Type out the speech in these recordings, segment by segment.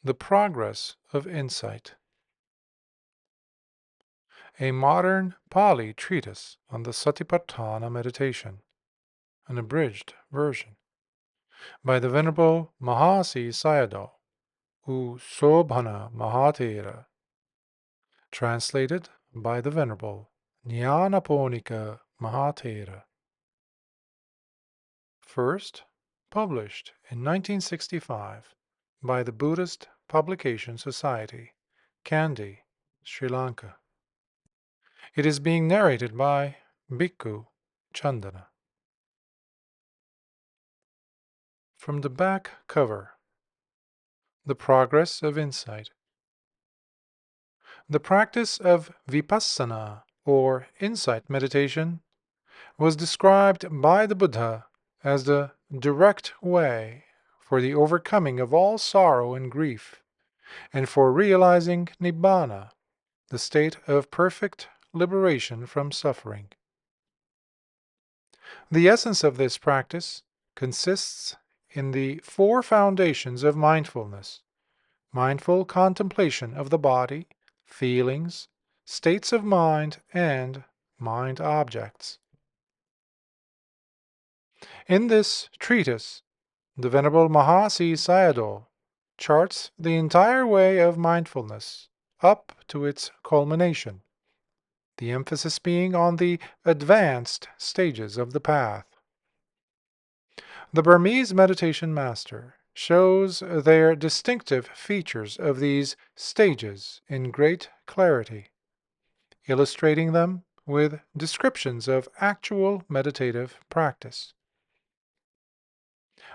The Progress of Insight. A modern Pāli treatise on the Satipaṭṭhāna meditation, an abridged version, by the Venerable Mahāsi Sayadaw, u Sobhana Mahāthera, translated by the Venerable Ñānaponika Mahāthera. First published in 1965 by the Buddhist Publication Society, Kandy, Sri Lanka. It is being narrated by Bhikkhu Candana. From the back cover, The Progress of Insight. The practice of vipassana, or insight meditation, was described by the Buddha as the direct way for the overcoming of all sorrow and grief, and for realizing nibbana, the state of perfect liberation from suffering. The essence of this practice consists in the four foundations of mindfulness: mindful contemplation of the body, feelings, states of mind, and mind objects. In this treatise, the Venerable Mahāsi Sayadaw charts the entire way of mindfulness up to its culmination, the emphasis being on the advanced stages of the path. The Burmese meditation master shows their distinctive features of these stages in great clarity, illustrating them with descriptions of actual meditative practice.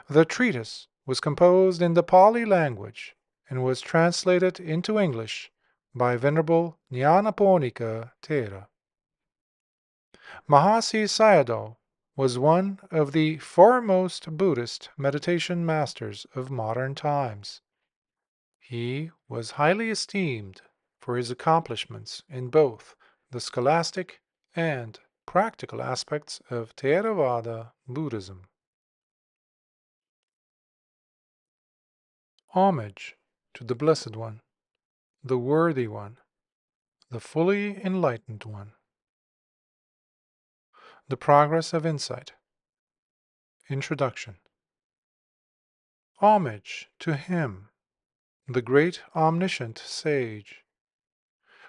The treatise was composed in the Pāli language and was translated into English by Venerable Ñānaponika Thera. Mahāsi Sayadaw was one of the foremost Buddhist meditation masters of modern times. He was highly esteemed for his accomplishments in both the scholastic and practical aspects of Theravada Buddhism. Homage to the Blessed One, the Worthy One, the fully enlightened One. The Progress of Insight. Introduction. Homage to Him, the great omniscient sage,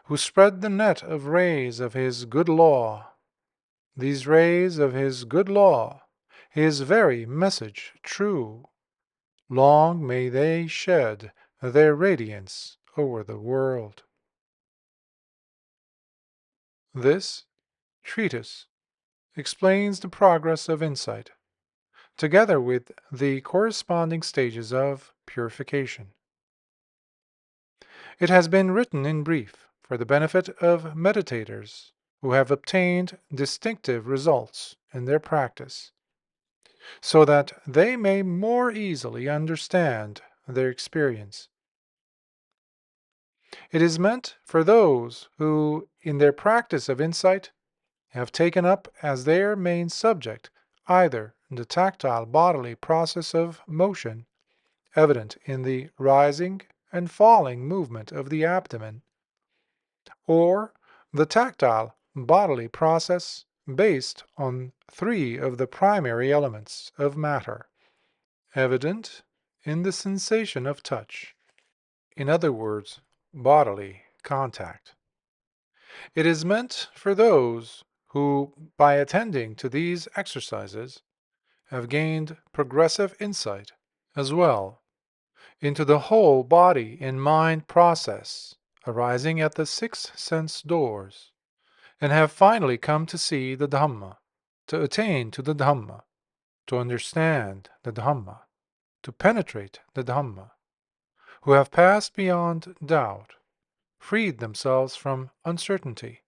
who spread the net of rays of His good law. These rays of His good law, His very message true, long may they shed their radiance over the world. This treatise explains the progress of insight, together with the corresponding stages of purification. It has been written in brief for the benefit of meditators who have obtained distinctive results in their practice, so that they may more easily understand their experience. It is meant for those who, in their practice of insight, have taken up as their main subject either the tactile bodily process of motion, evident in the rising and falling movement of the abdomen, or the tactile bodily process based on three of the primary elements of matter, evident in the sensation of touch. In other words, bodily contact. It is meant for those who, by attending to these exercises, have gained progressive insight as well into the whole body and mind process arising at the 6 sense doors, and have finally come to see the Dhamma, to attain to the Dhamma, to understand the Dhamma, to penetrate the Dhamma, who have passed beyond doubt, freed themselves from uncertainty,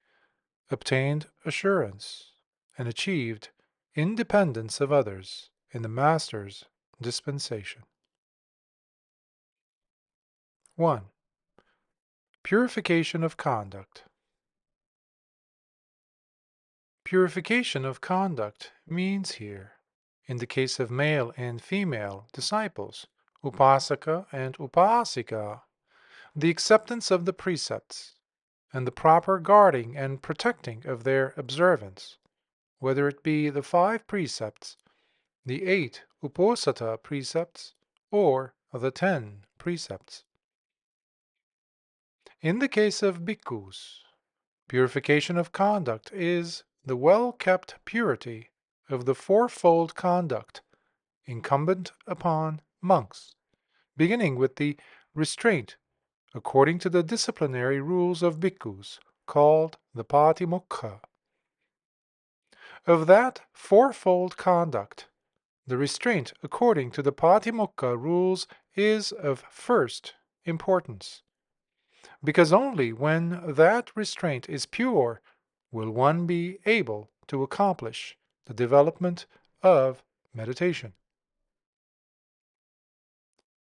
obtained assurance, and achieved independence of others in the Master's dispensation. 1. Purification of conduct. Purification of conduct means here, in the case of male and female disciples upasaka and upasika, the acceptance of the precepts, and the proper guarding and protecting of their observance, whether it be the 5 precepts, the 8 uposatha precepts, or the 10 precepts. In the case of bhikkhus, purification of conduct is the well-kept purity of the fourfold conduct incumbent upon monks, beginning with the restraint according to the disciplinary rules of bhikkhus, called the patimokkha. Of that fourfold conduct, the restraint according to the patimokkha rules is of first importance, because only when that restraint is pure will one be able to accomplish the development of meditation.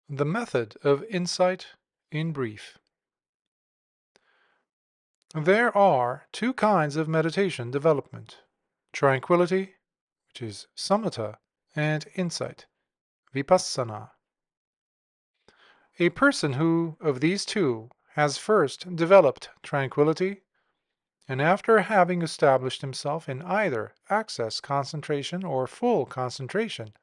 The method of insight in brief. There are 2 kinds of meditation development: tranquility, which is samatha, and insight, vipassana. A person who, of these 2, has first developed tranquility, and after having established himself in either access concentration or full concentration,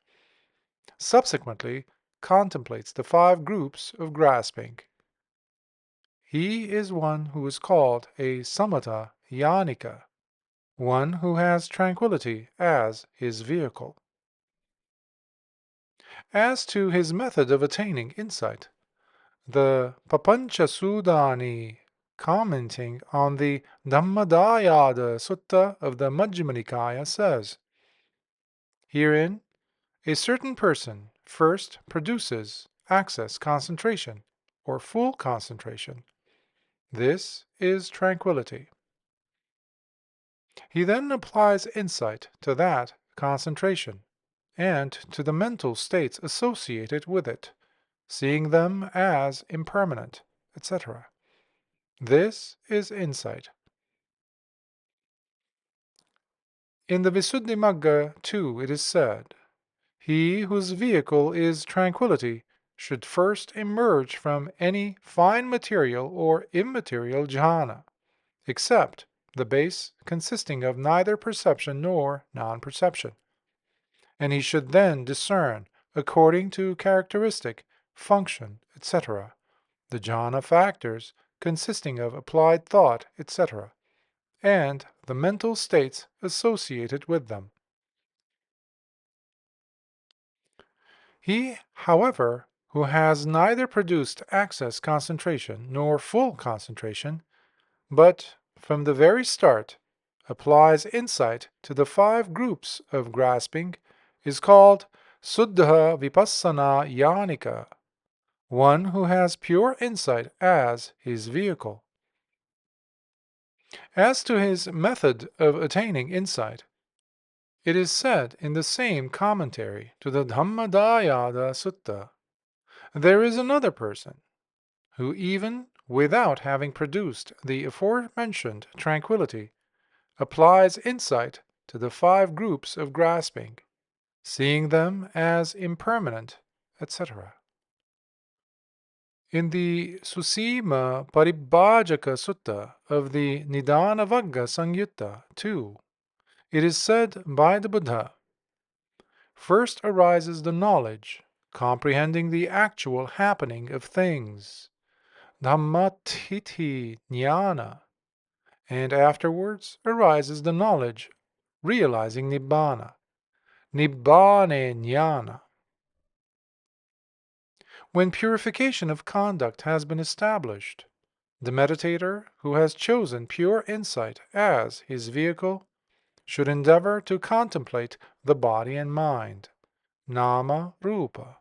subsequently contemplates the 5 groups of grasping. He is one who is called a samatha ñānika, one who has tranquility as his vehicle. As to his method of attaining insight, the Papancha Sudani, commenting on the Dhammadānaṃ Sutta of the Majjhima Nikāya, says, herein, a certain person first produces access concentration, or full concentration. This is tranquility. He then applies insight to that concentration, and to the mental states associated with it, seeing them as impermanent, etc. This is insight. In the Visuddhimagga too it is said, he whose vehicle is tranquility should first emerge from any fine material or immaterial jhana, except the base consisting of neither perception nor non-perception, and he should then discern, according to characteristic, function, etc., the jhana factors consisting of applied thought, etc., and the mental states associated with them. He, however, who has neither produced access concentration nor full concentration, but from the very start applies insight to the 5 groups of grasping, is called Suddha Vipassana Ñānika, one who has pure insight as his vehicle. As to his method of attaining insight, it is said in the same commentary to the Dhammadānaṃ Sutta, there is another person who, even without having produced the aforementioned tranquility, applies insight to the 5 groups of grasping, seeing them as impermanent, etc. In the Susima Paribhājaka Sutta of the Nidānavagga Samyutta, too, it is said by the Buddha, first arises the knowledge, comprehending the actual happening of things, Dhammatīti Ñāna, and afterwards arises the knowledge realizing Nibbāna, Nibbāne Ñāna. When purification of conduct has been established, the meditator who has chosen pure insight as his vehicle should endeavor to contemplate the body and mind, nama rupa.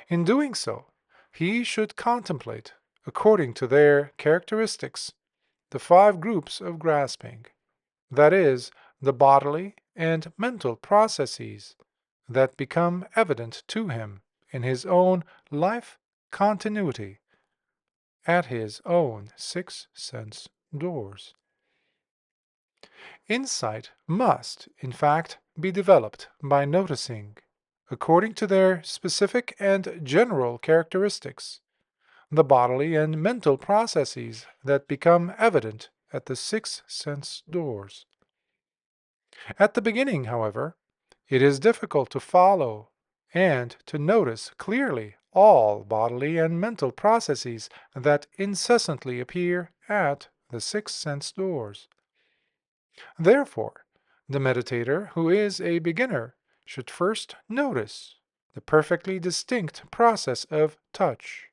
In doing so, he should contemplate, according to their characteristics, the 5 groups of grasping, that is, the bodily and mental processes that become evident to him in his own life continuity, at his own 6 sense doors. Insight must, in fact, be developed by noticing, according to their specific and general characteristics, the bodily and mental processes that become evident at the 6 sense doors. At the beginning, however, it is difficult to follow and to notice clearly all bodily and mental processes that incessantly appear at the 6 sense doors. Therefore, the meditator who is a beginner should first notice the perfectly distinct process of touch,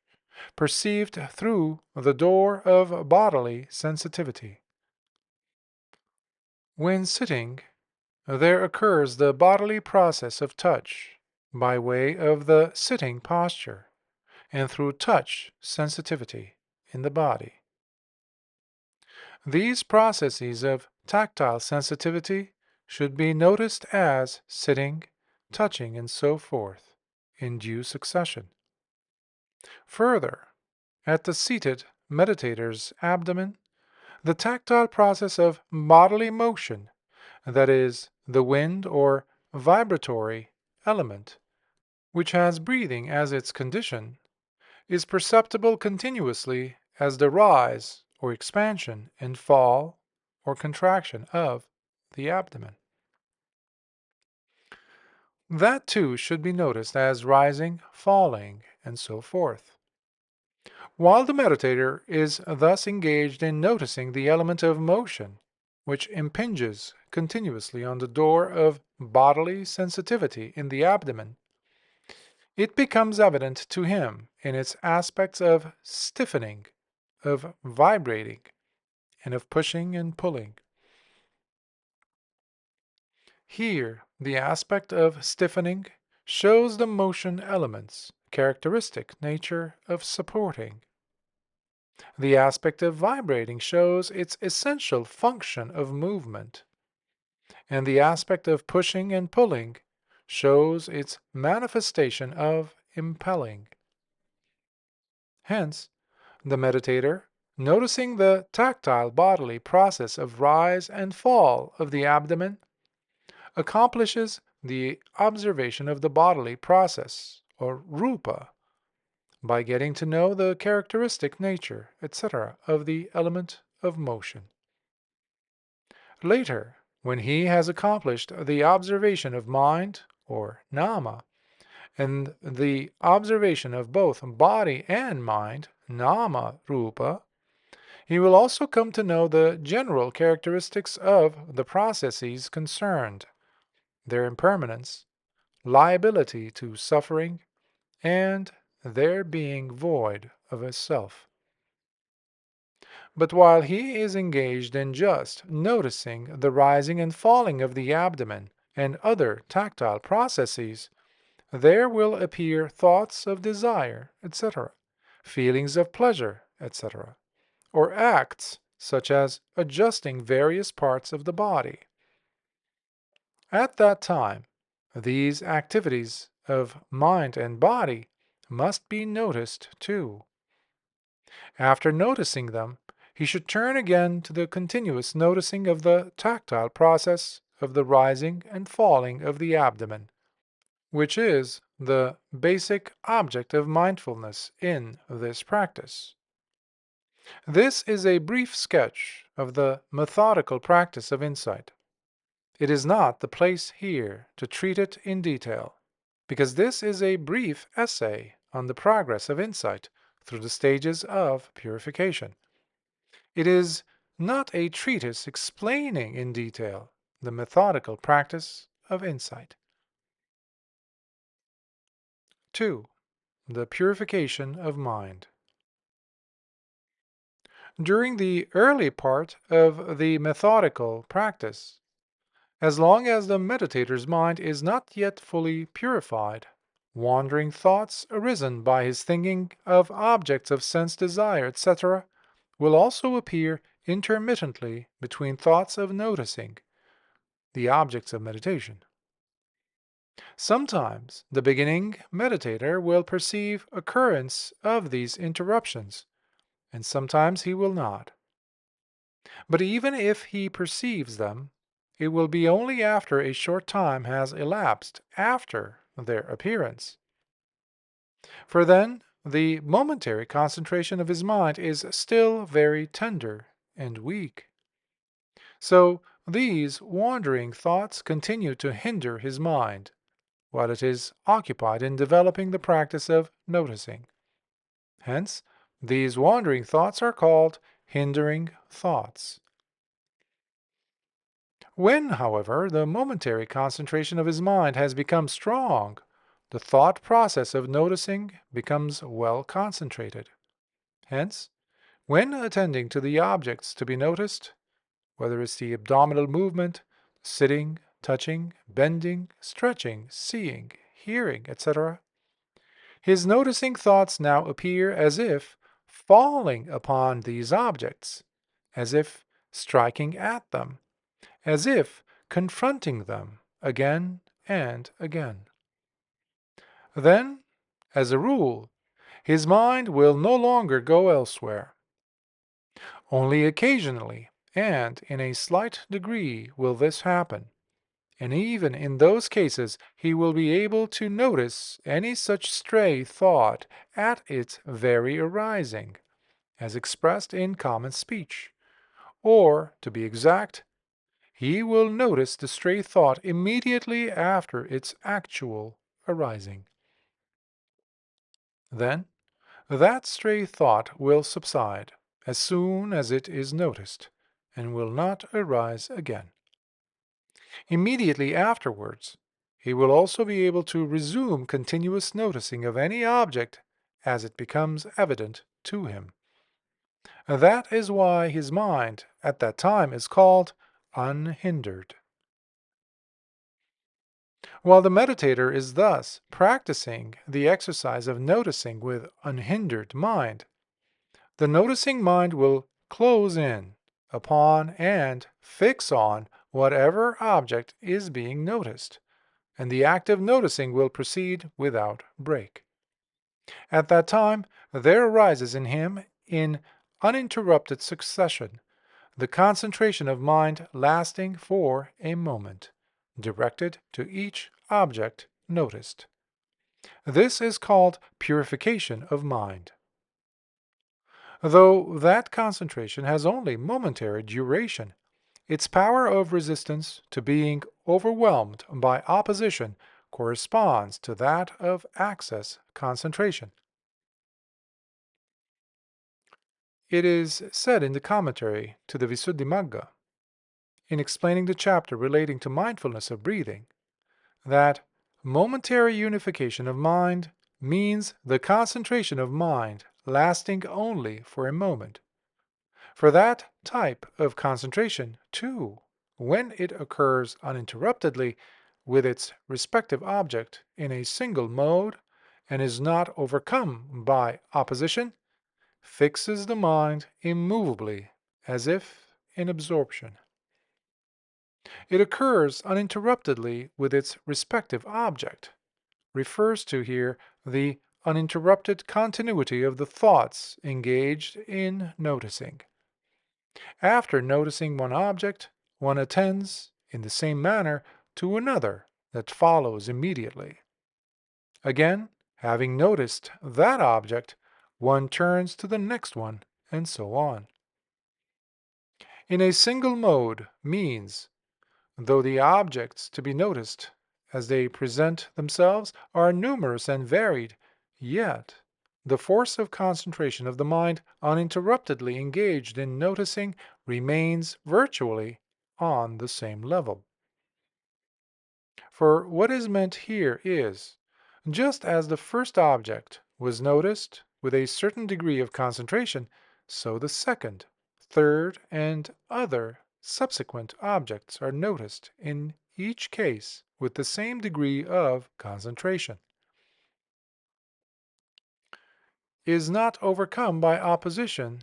perceived through the door of bodily sensitivity. When sitting, there occurs the bodily process of touch by way of the sitting posture and through touch sensitivity in the body. These processes of tactile sensitivity should be noticed as sitting, touching, and so forth in due succession. Further, at the seated meditator's abdomen, the tactile process of bodily motion, that is, the wind or vibratory element, which has breathing as its condition, is perceptible continuously as the rise or expansion and fall or contraction of the abdomen. That too should be noticed as rising, falling, and so forth. While the meditator is thus engaged in noticing the element of motion, which impinges continuously on the door of bodily sensitivity in the abdomen, it becomes evident to him in its aspects of stiffening, of vibrating, and of pushing and pulling. Here, the aspect of stiffening shows the motion element's characteristic nature of supporting. The aspect of vibrating shows its essential function of movement, and the aspect of pushing and pulling shows its manifestation of impelling. Hence, the meditator, noticing the tactile bodily process of rise and fall of the abdomen, accomplishes the observation of the bodily process, or rupa, by getting to know the characteristic nature, etc., of the element of motion. Later, when he has accomplished the observation of mind, or nama, and the observation of both body and mind, nama rupa, he will also come to know the general characteristics of the processes concerned, their impermanence, liability to suffering, and their being void of a self. But while he is engaged in just noticing the rising and falling of the abdomen and other tactile processes, there will appear thoughts of desire, etc., feelings of pleasure, etc., or acts such as adjusting various parts of the body. At that time, these activities of mind and body must be noticed too. After noticing them, he should turn again to the continuous noticing of the tactile process of the rising and falling of the abdomen, which is the basic object of mindfulness in this practice. This is a brief sketch of the methodical practice of insight. It is not the place here to treat it in detail, because this is a brief essay on the progress of insight through the stages of purification. It is not a treatise explaining in detail the methodical practice of insight. 2. The purification of mind. During the early part of the methodical practice, as long as the meditator's mind is not yet fully purified, wandering thoughts arisen by his thinking of objects of sense desire, etc., will also appear intermittently between thoughts of noticing the objects of meditation. Sometimes the beginning meditator will perceive occurrence of these interruptions, and sometimes he will not. But even if he perceives them, it will be only after a short time has elapsed after their appearance. For then, the momentary concentration of his mind is still very tender and weak. So these wandering thoughts continue to hinder his mind, while it is occupied in developing the practice of noticing. Hence, these wandering thoughts are called hindering thoughts. When, however, the momentary concentration of his mind has become strong, the thought process of noticing becomes well concentrated. Hence, when attending to the objects to be noticed, whether it's the abdominal movement, sitting, touching, bending, stretching, seeing, hearing, etc., his noticing thoughts now appear as if falling upon these objects, as if striking at them, as if confronting them again and again. Then, as a rule, his mind will no longer go elsewhere. Only occasionally and in a slight degree will this happen, and even in those cases he will be able to notice any such stray thought at its very arising, as expressed in common speech, or, to be exact, he will notice the stray thought immediately after its actual arising. Then, that stray thought will subside as soon as it is noticed, and will not arise again. Immediately afterwards, he will also be able to resume continuous noticing of any object as it becomes evident to him. That is why his mind at that time is called unhindered. While the meditator is thus practicing the exercise of noticing with unhindered mind, the noticing mind will close in upon and fix on whatever object is being noticed, and the act of noticing will proceed without break. At that time, there arises in him, in uninterrupted succession, the concentration of mind lasting for a moment, directed to each object noticed. This is called purification of mind. Though that concentration has only momentary duration, its power of resistance to being overwhelmed by opposition corresponds to that of access concentration. It is said in the commentary to the Visuddhimagga, in explaining the chapter relating to mindfulness of breathing, that momentary unification of mind means the concentration of mind lasting only for a moment. For that type of concentration, too, when it occurs uninterruptedly with its respective object in a single mode and is not overcome by opposition, fixes the mind immovably as if in absorption. It occurs uninterruptedly with its respective object, refers to here the uninterrupted continuity of the thoughts engaged in noticing. After noticing one object, one attends, in the same manner, to another that follows immediately. Again, having noticed that object, one turns to the next one, and so on. In a single mode means, though the objects to be noticed, as they present themselves, are numerous and varied, yet the force of concentration of the mind uninterruptedly engaged in noticing remains virtually on the same level. For what is meant here is, just as the first object was noticed with a certain degree of concentration, so the second, third, and other subsequent objects are noticed in each case with the same degree of concentration. Is not overcome by opposition.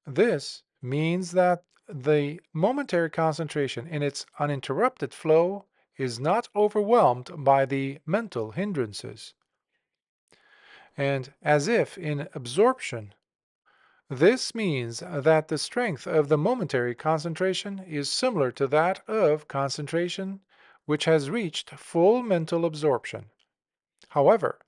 This means that the momentary concentration in its uninterrupted flow is not overwhelmed by the mental hindrances. And as if in absorption, this means that the strength of the momentary concentration is similar to that of concentration which has reached full mental absorption. However,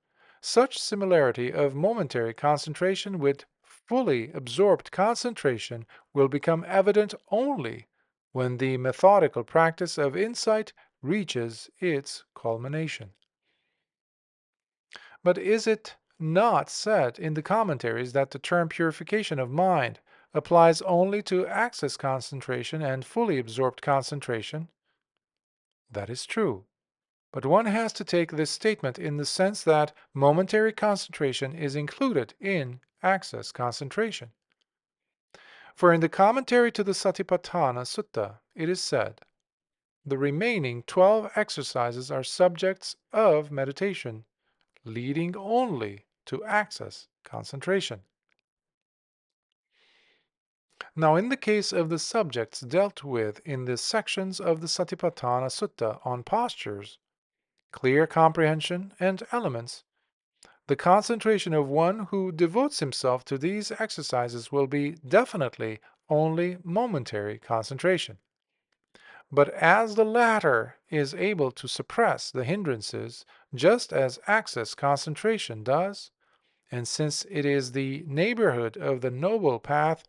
such similarity of momentary concentration with fully absorbed concentration will become evident only when the methodical practice of insight reaches its culmination. But is it not said in the commentaries that the term purification of mind applies only to access concentration and fully absorbed concentration? That is true. But one has to take this statement in the sense that momentary concentration is included in access concentration. For in the commentary to the Satipaṭṭhāna Sutta, it is said, the remaining 12 exercises are subjects of meditation, leading only to access concentration. Now, in the case of the subjects dealt with in the sections of the Satipaṭṭhāna Sutta on postures, clear comprehension, and elements, the concentration of one who devotes himself to these exercises will be definitely only momentary concentration. But as the latter is able to suppress the hindrances just as access concentration does, and since it is the neighborhood of the noble path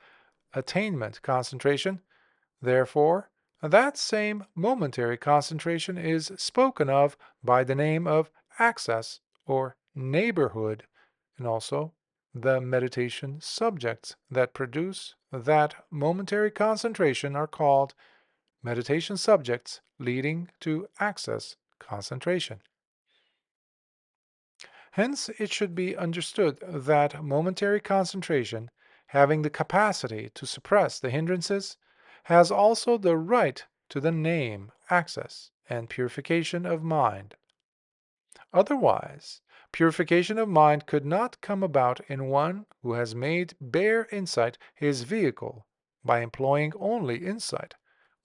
attainment concentration, therefore that same momentary concentration is spoken of by the name of access or neighborhood, and also the meditation subjects that produce that momentary concentration are called meditation subjects leading to access concentration. Hence, it should be understood that momentary concentration, having the capacity to suppress the hindrances, has also the right to the name access and purification of mind. Otherwise, purification of mind could not come about in one who has made bare insight his vehicle by employing only insight,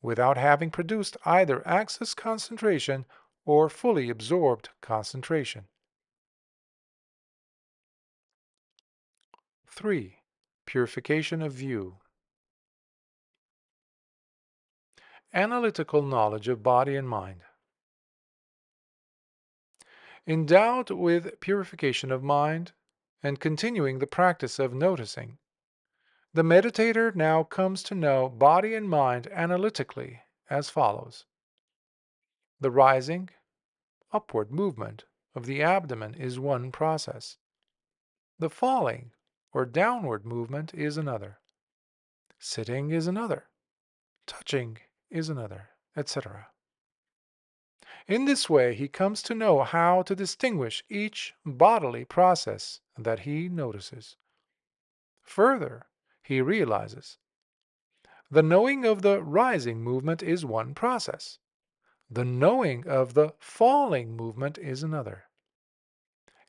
without having produced either access concentration or fully absorbed concentration. 3. Purification of view. Analytical knowledge of body and mind. Endowed with purification of mind and continuing the practice of noticing, the meditator now comes to know body and mind analytically as follows. The rising, upward movement of the abdomen is one process. The falling or downward movement is another. Sitting is another. Touching is another, etc. In this way, he comes to know how to distinguish each bodily process that he notices. Further, he realizes the knowing of the rising movement is one process. The knowing of the falling movement is another.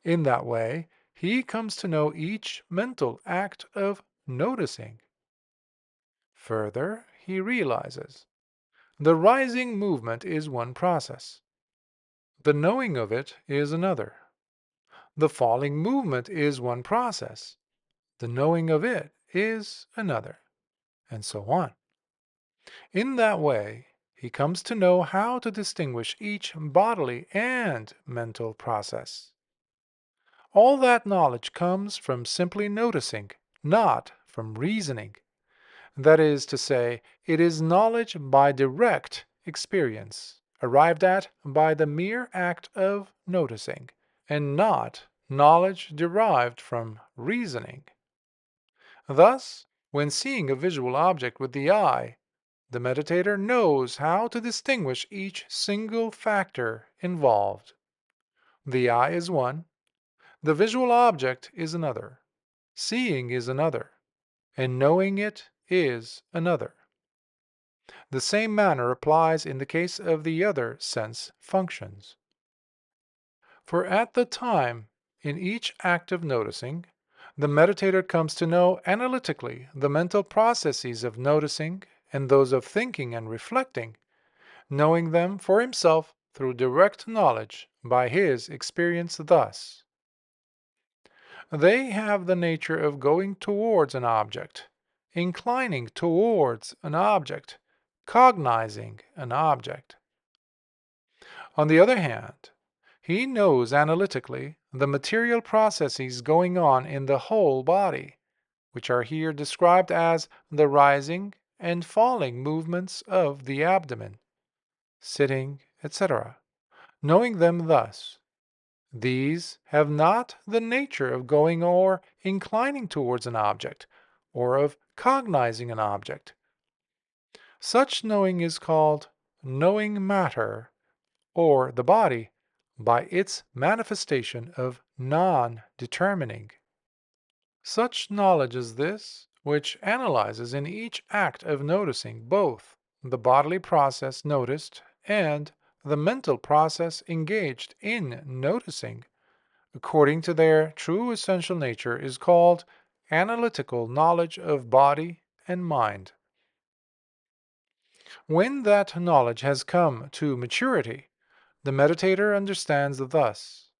In that way, he comes to know each mental act of noticing. Further, he realizes the rising movement is one process. The knowing of it is another. The falling movement is one process. The knowing of it is another, and so on. In that way, he comes to know how to distinguish each bodily and mental process. All that knowledge comes from simply noticing, not from reasoning. That is to say, it is knowledge by direct experience, arrived at by the mere act of noticing, and not knowledge derived from reasoning. Thus, when seeing a visual object with the eye, the meditator knows how to distinguish each single factor involved. The eye is one, the visual object is another, seeing is another, and knowing it is another. The same manner applies in the case of the other sense functions. For at the time, in each act of noticing, the meditator comes to know analytically the mental processes of noticing and those of thinking and reflecting, knowing them for himself through direct knowledge by his experience thus. They have the nature of going towards an object, inclining towards an object, cognizing an object. On the other hand, he knows analytically the material processes going on in the whole body, which are here described as the rising and falling movements of the abdomen, sitting, etc. Knowing them thus, these have not the nature of going or inclining towards an object, or of cognizing an object. Such knowing is called knowing matter, or the body, by its manifestation of non-determining. Such knowledge as this, which analyzes in each act of noticing both the bodily process noticed and the mental process engaged in noticing, according to their true essential nature, is called analytical knowledge of body and mind. When that knowledge has come to maturity, the meditator understands thus.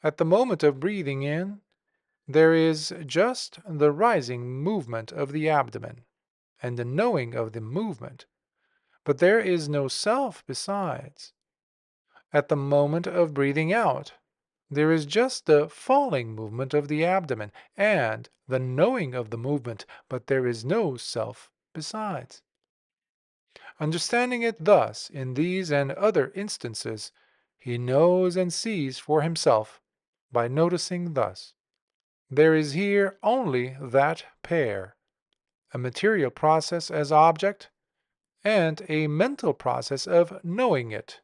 At the moment of breathing in, there is just the rising movement of the abdomen and the knowing of the movement, but there is no self besides. At the moment of breathing out, there is just the falling movement of the abdomen and the knowing of the movement, but there is no self besides. Understanding it thus in these and other instances, he knows and sees for himself by noticing thus. There is here only that pair, a material process as object, and a mental process of knowing it,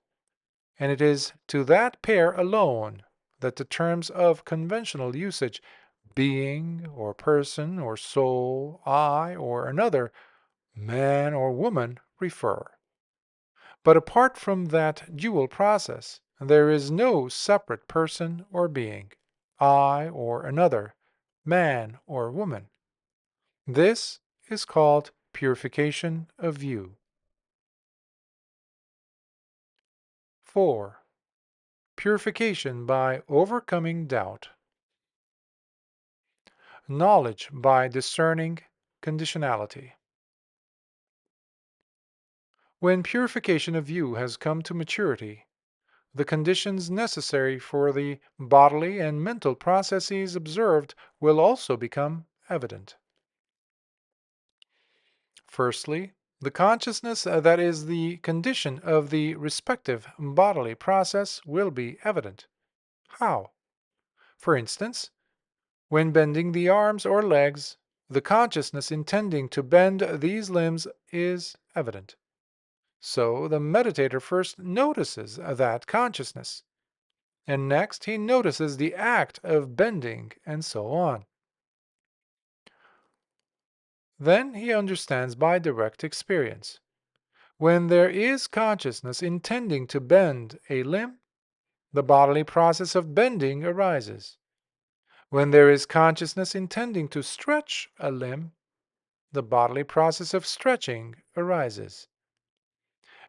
and it is to that pair alone that the terms of conventional usage, being or person or soul, I or another, man or woman, refer. But apart from that dual process, there is no separate person or being, I or another, man or woman. This is called purification of view. 4. Purification by overcoming doubt. Knowledge by discerning conditionality. When purification of view has come to maturity, the conditions necessary for the bodily and mental processes observed will also become evident. Firstly, the consciousness that is the condition of the respective bodily process will be evident. How? For instance, when bending the arms or legs, the consciousness intending to bend these limbs is evident. So the meditator first notices that consciousness, and next he notices the act of bending, and so on. Then he understands by direct experience. When there is consciousness intending to bend a limb, the bodily process of bending arises. When there is consciousness intending to stretch a limb, the bodily process of stretching arises.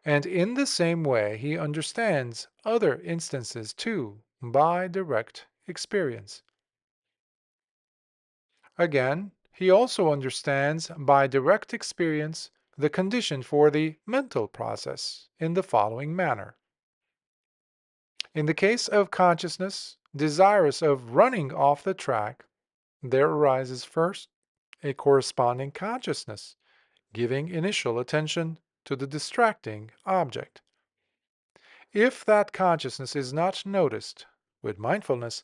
And in the same way he understands other instances too by direct experience. Again, he also understands by direct experience the condition for the mental process in the following manner. In the case of consciousness desirous of running off the track, there arises first a corresponding consciousness, giving initial attention to the distracting object. If that consciousness is not noticed with mindfulness,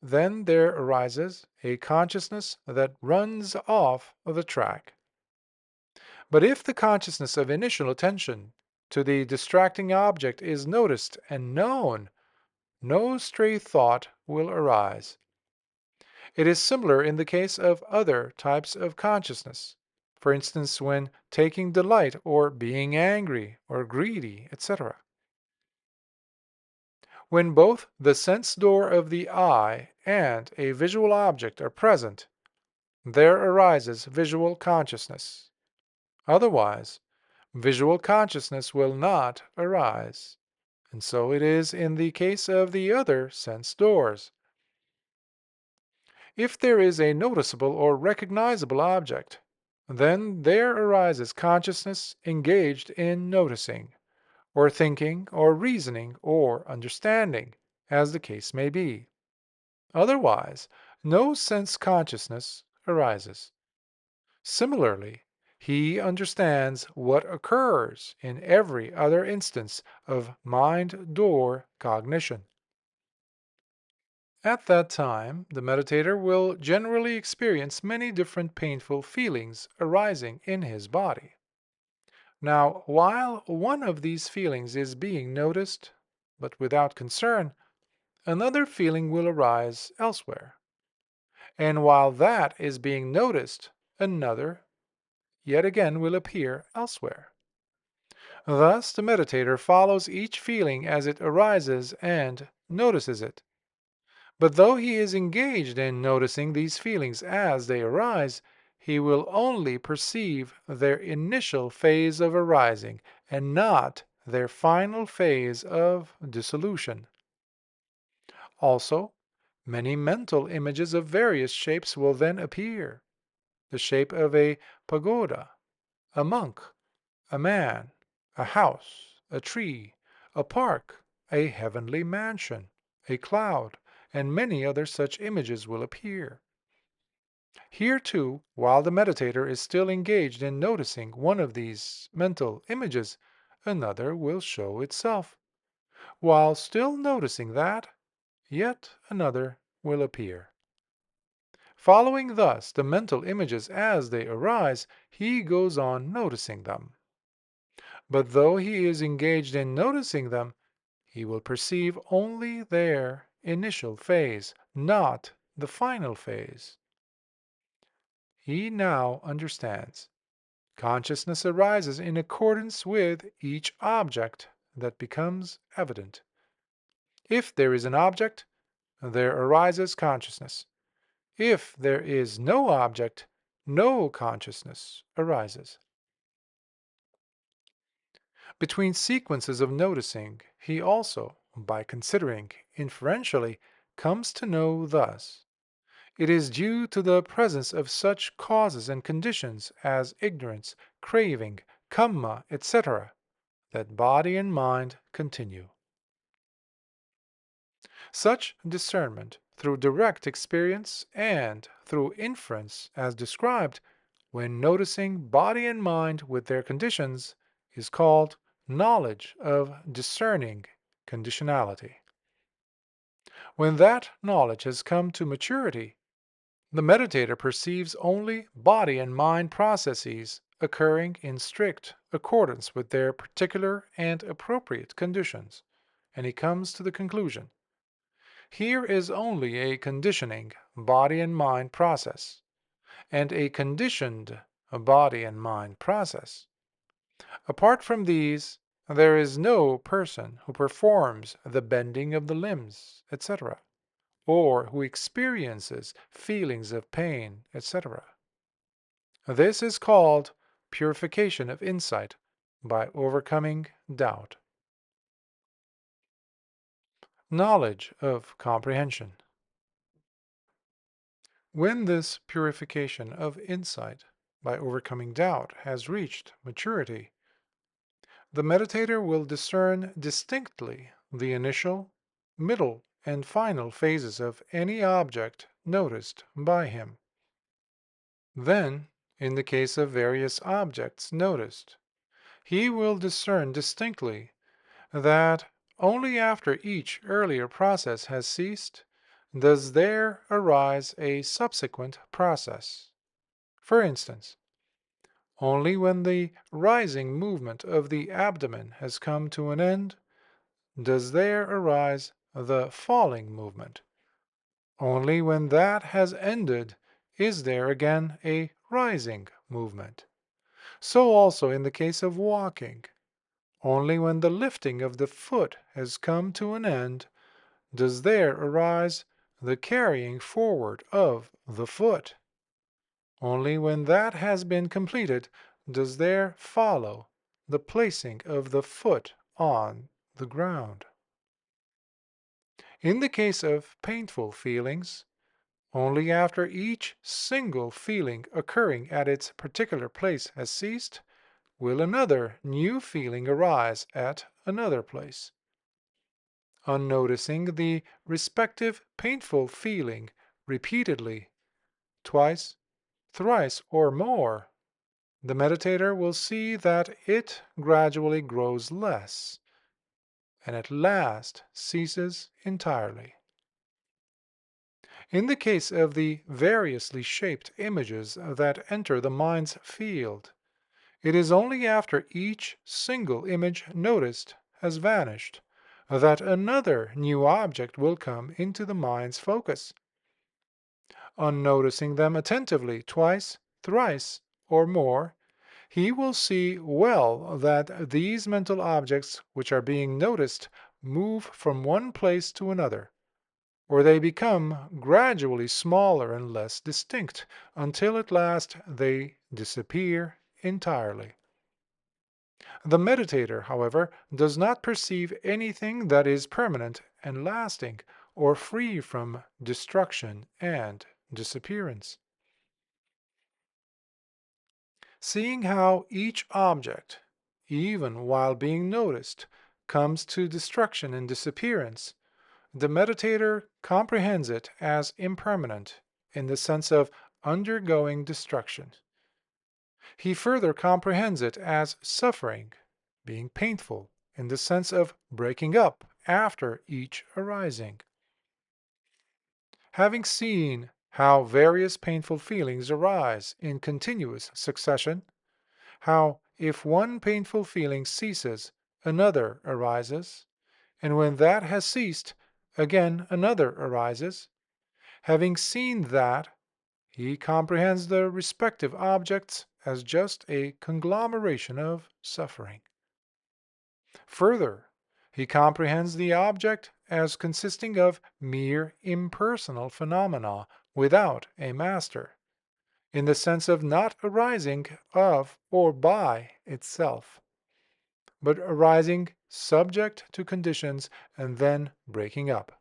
then there arises a consciousness that runs off the track. But if the consciousness of initial attention to the distracting object is noticed and known, no stray thought will arise. It is similar in the case of other types of consciousness. For instance, when taking delight or being angry or greedy, etc. When both the sense door of the eye and a visual object are present, there arises visual consciousness. Otherwise, visual consciousness will not arise. And so it is in the case of the other sense doors. If there is a noticeable or recognizable object, then there arises consciousness engaged in noticing, or thinking, or reasoning, or understanding, as the case may be. Otherwise, no sense consciousness arises. Similarly, he understands what occurs in every other instance of mind-door cognition. At that time, the meditator will generally experience many different painful feelings arising in his body. Now, while one of these feelings is being noticed, but without concern, another feeling will arise elsewhere. And while that is being noticed, another yet again will appear elsewhere. Thus, the meditator follows each feeling as it arises and notices it. But though he is engaged in noticing these feelings as they arise, he will only perceive their initial phase of arising and not their final phase of dissolution. Also, many mental images of various shapes will then appear. The shape of a pagoda, a monk, a man, a house, a tree, a park, a heavenly mansion, a cloud, and many other such images will appear. Here too, while the meditator is still engaged in noticing one of these mental images, another will show itself. While still noticing that, yet another will appear. Following thus the mental images as they arise, he goes on noticing them. But though he is engaged in noticing them, he will perceive only their initial phase, not the final phase. He now understands. Consciousness arises in accordance with each object that becomes evident. If there is an object, there arises consciousness. If there is no object, no consciousness arises. Between sequences of noticing, he also, by considering inferentially, comes to know thus. It is due to the presence of such causes and conditions as ignorance, craving, kamma, etc., that body and mind continue. Such discernment, through direct experience and through inference as described, when noticing body and mind with their conditions, is called knowledge of discerning conditionality. When that knowledge has come to maturity, the meditator perceives only body and mind processes occurring in strict accordance with their particular and appropriate conditions, and he comes to the conclusion: here is only a conditioning body and mind process, and a conditioned body and mind process. Apart from these, there is no person who performs the bending of the limbs, etc., or who experiences feelings of pain, etc. This is called purification of insight by overcoming doubt. Knowledge of comprehension. When this purification of insight by overcoming doubt has reached maturity, the meditator will discern distinctly the initial, middle, and final phases of any object noticed by him. Then, in the case of various objects noticed, he will discern distinctly that only after each earlier process has ceased does there arise a subsequent process. For instance, only when the rising movement of the abdomen has come to an end does there arise the falling movement. Only when that has ended is there again a rising movement. So also in the case of walking. Only when the lifting of the foot has come to an end does there arise the carrying forward of the foot. Only when that has been completed does there follow the placing of the foot on the ground. In the case of painful feelings, only after each single feeling occurring at its particular place has ceased will another new feeling arise at another place. on noticing the respective painful feeling repeatedly, twice, thrice, or more, the meditator will see that it gradually grows less, and at last ceases entirely. In the case of the variously shaped images that enter the mind's field, it is only after each single image noticed has vanished that another new object will come into the mind's focus. On noticing them attentively twice, thrice, or more, he will see well that these mental objects which are being noticed move from one place to another, or they become gradually smaller and less distinct, until at last they disappear entirely. The meditator, however, does not perceive anything that is permanent and lasting, or free from destruction and disappearance. Seeing how each object, even while being noticed, comes to destruction and disappearance, the meditator comprehends it as impermanent in the sense of undergoing destruction. He further comprehends it as suffering, being painful in the sense of breaking up after each arising. Having seen how various painful feelings arise in continuous succession, how if one painful feeling ceases, another arises, and when that has ceased, again another arises, having seen that, he comprehends the respective objects as just a conglomeration of suffering. Further, he comprehends the object as consisting of mere impersonal phenomena without a master, in the sense of not arising of or by itself, but arising subject to conditions and then breaking up.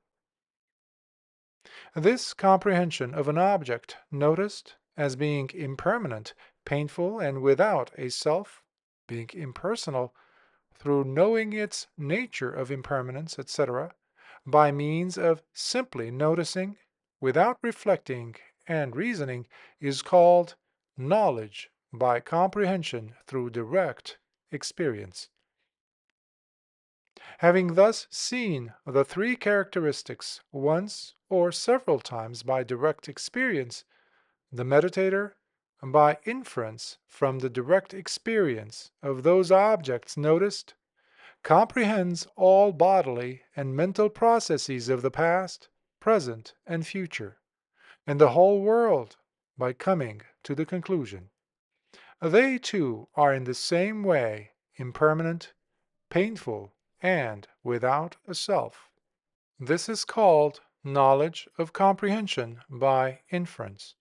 This comprehension of an object noticed as being impermanent, painful, and without a self, being impersonal, through knowing its nature of impermanence, etc., by means of simply noticing, without reflecting and reasoning, is called knowledge by comprehension through direct experience. Having thus seen the three characteristics once or several times by direct experience, the meditator, by inference from the direct experience of those objects noticed, comprehends all bodily and mental processes of the past, present, and future, and the whole world by coming to the conclusion. They too are in the same way impermanent, painful, and without a self. This is called knowledge of comprehension by inference.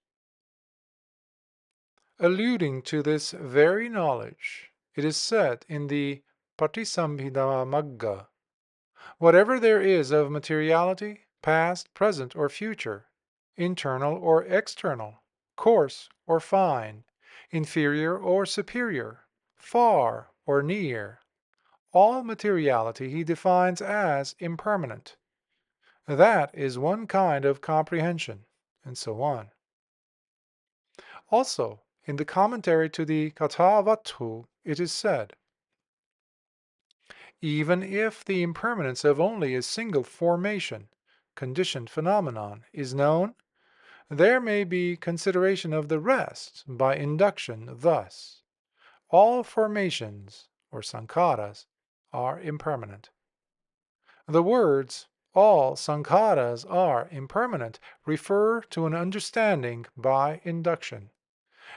Alluding to this very knowledge, it is said in the Patisambhida Magga, whatever there is of materiality, past, present, or future, internal or external, coarse or fine, inferior or superior, far or near, all materiality he defines as impermanent. That is one kind of comprehension, and so on. Also, in the commentary to the Kathavatthu, it is said, even if the impermanence of only a single formation, conditioned phenomenon, is known, there may be consideration of the rest by induction thus. All formations, or sankharas, are impermanent. The words, all sankharas are impermanent, refer to an understanding by induction,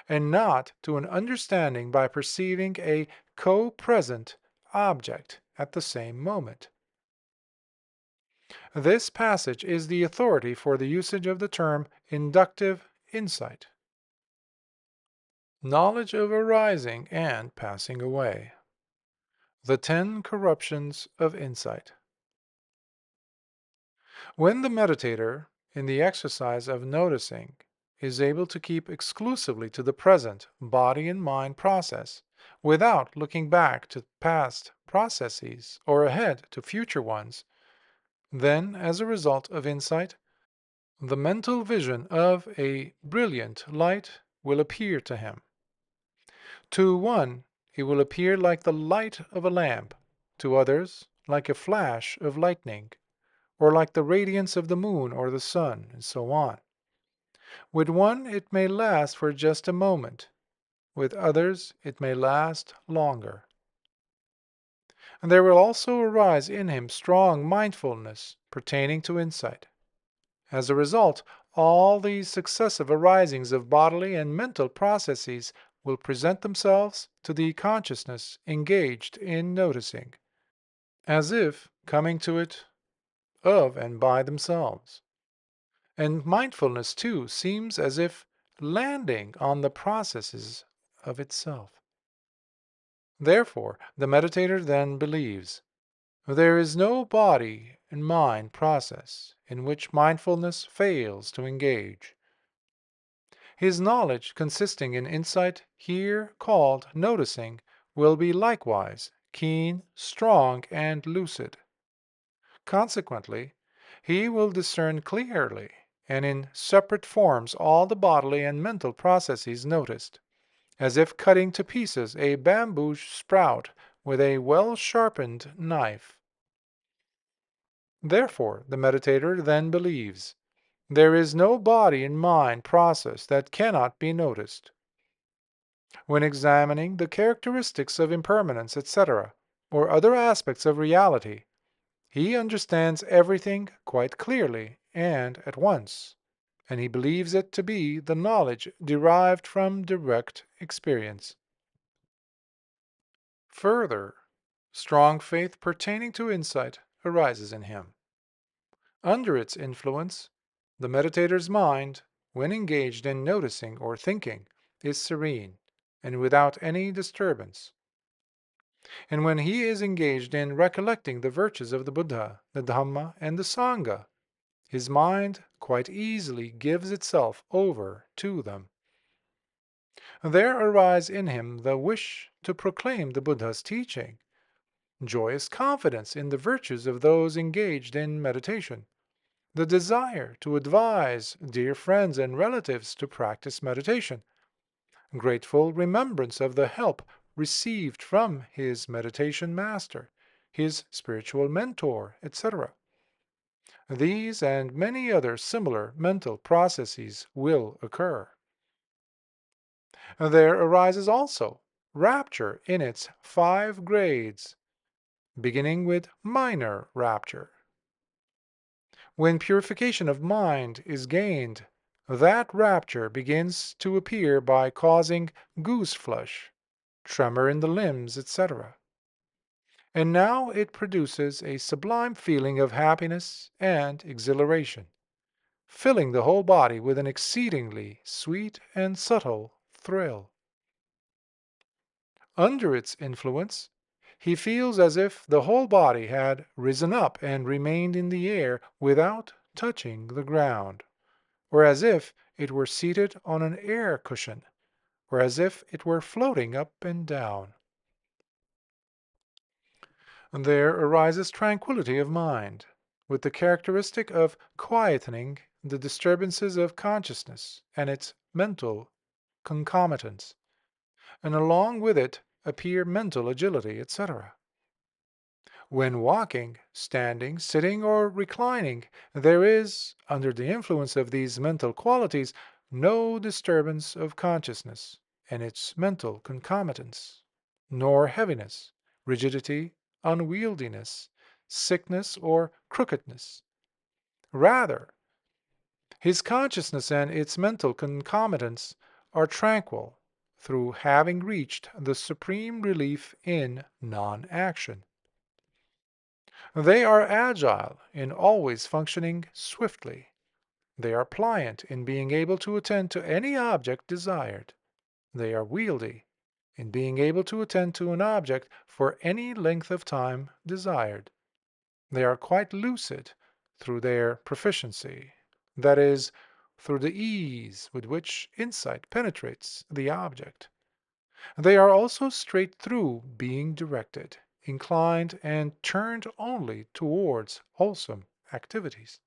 and not to an understanding by perceiving a co-present object at the same moment. This passage is the authority for the usage of the term inductive insight. Knowledge of arising and passing away. The 10 corruptions of insight. When the meditator, in the exercise of noticing, is able to keep exclusively to the present body and mind process, without looking back to past processes or ahead to future ones, Then, as a result of insight, the mental vision of a brilliant light will appear to him. To one, it will appear like the light of a lamp, to others, like a flash of lightning, or like the radiance of the moon or the sun, and so on. With one, it may last for just a moment. With others, it may last longer. And there will also arise in him strong mindfulness pertaining to insight. As a result, all these successive arisings of bodily and mental processes will present themselves to the consciousness engaged in noticing, as if coming to it of and by themselves. And mindfulness, too, seems as if landing on the processes of itself. Therefore, the meditator then believes, there is no body and mind process in which mindfulness fails to engage. His knowledge, consisting in insight here called noticing, will be likewise keen, strong, and lucid. Consequently, he will discern clearly and in separate forms all the bodily and mental processes noticed, as if cutting to pieces a bamboo sprout with a well-sharpened knife. Therefore, the meditator then believes, there is no body and mind process that cannot be noticed. When examining the characteristics of impermanence, etc., or other aspects of reality, he understands everything quite clearly and at once, and he believes it to be the knowledge derived from direct experience. Further, strong faith pertaining to insight arises in him. Under its influence, the meditator's mind, when engaged in noticing or thinking, is serene and without any disturbance. And when he is engaged in recollecting the virtues of the Buddha, the Dhamma, and the Sangha, his mind quite easily gives itself over to them. There arise in him the wish to proclaim the Buddha's teaching, joyous confidence in the virtues of those engaged in meditation, the desire to advise dear friends and relatives to practice meditation, grateful remembrance of the help received from his meditation master, his spiritual mentor, etc. These and many other similar mental processes will occur. There arises also rapture in its 5 grades, beginning with minor rapture. When purification of mind is gained, that rapture begins to appear by causing goose flesh, tremor in the limbs, etc. And now it produces a sublime feeling of happiness and exhilaration, filling the whole body with an exceedingly sweet and subtle thrill. Under its influence, he feels as if the whole body had risen up and remained in the air without touching the ground, or as if it were seated on an air cushion, or as if it were floating up and down. And there arises tranquility of mind, with the characteristic of quietening the disturbances of consciousness and its mental concomitants, and along with it appear mental agility, etc. When walking, standing, sitting, or reclining, there is, under the influence of these mental qualities, no disturbance of consciousness and its mental concomitants, nor heaviness, rigidity, unwieldiness, sickness, or crookedness. Rather, his consciousness and its mental concomitants are tranquil through having reached the supreme relief in non-action. They are agile in always functioning swiftly. They are pliant in being able to attend to any object desired. They are wieldy in being able to attend to an object for any length of time desired. They are quite lucid through their proficiency, that is, through the ease with which insight penetrates the object. They are also straight through being directed, inclined, and turned only towards wholesome activities.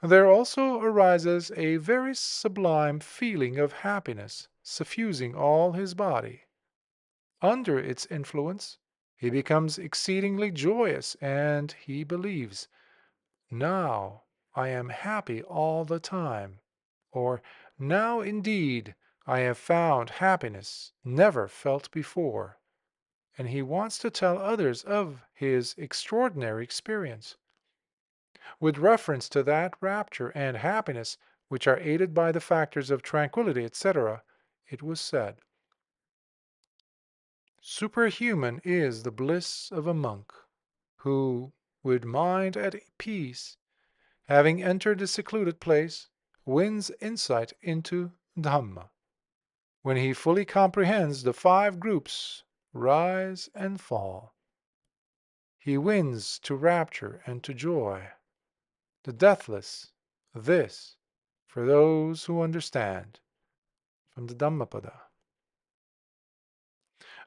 There also arises a very sublime feeling of happiness suffusing all his body. Under its influence, he becomes exceedingly joyous, and he believes, "Now I am happy all the time," or "Now indeed I have found happiness never felt before," and he wants to tell others of his extraordinary experience. With reference to that rapture and happiness which are aided by the factors of tranquility, etc., it was said, "Superhuman is the bliss of a monk, who, with mind at peace, having entered a secluded place, wins insight into Dhamma, when he fully comprehends the 5 groups rise and fall. He wins to rapture and to joy, the deathless, this, for those who understand." From the Dhammapada.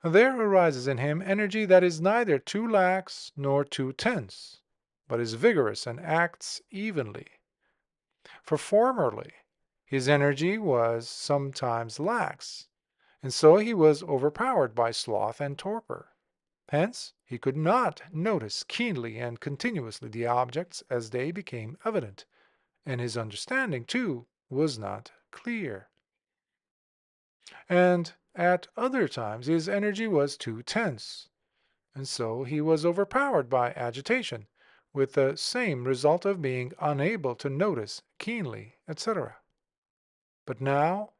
There arises in him energy that is neither too lax nor too tense, but is vigorous and acts evenly. For formerly his energy was sometimes lax, and so he was overpowered by sloth and torpor. Hence he could not notice keenly and continuously the objects as they became evident, and his understanding, too, was not clear. And at other times his energy was too tense, and so he was overpowered by agitation, with the same result of being unable to notice keenly, etc. But now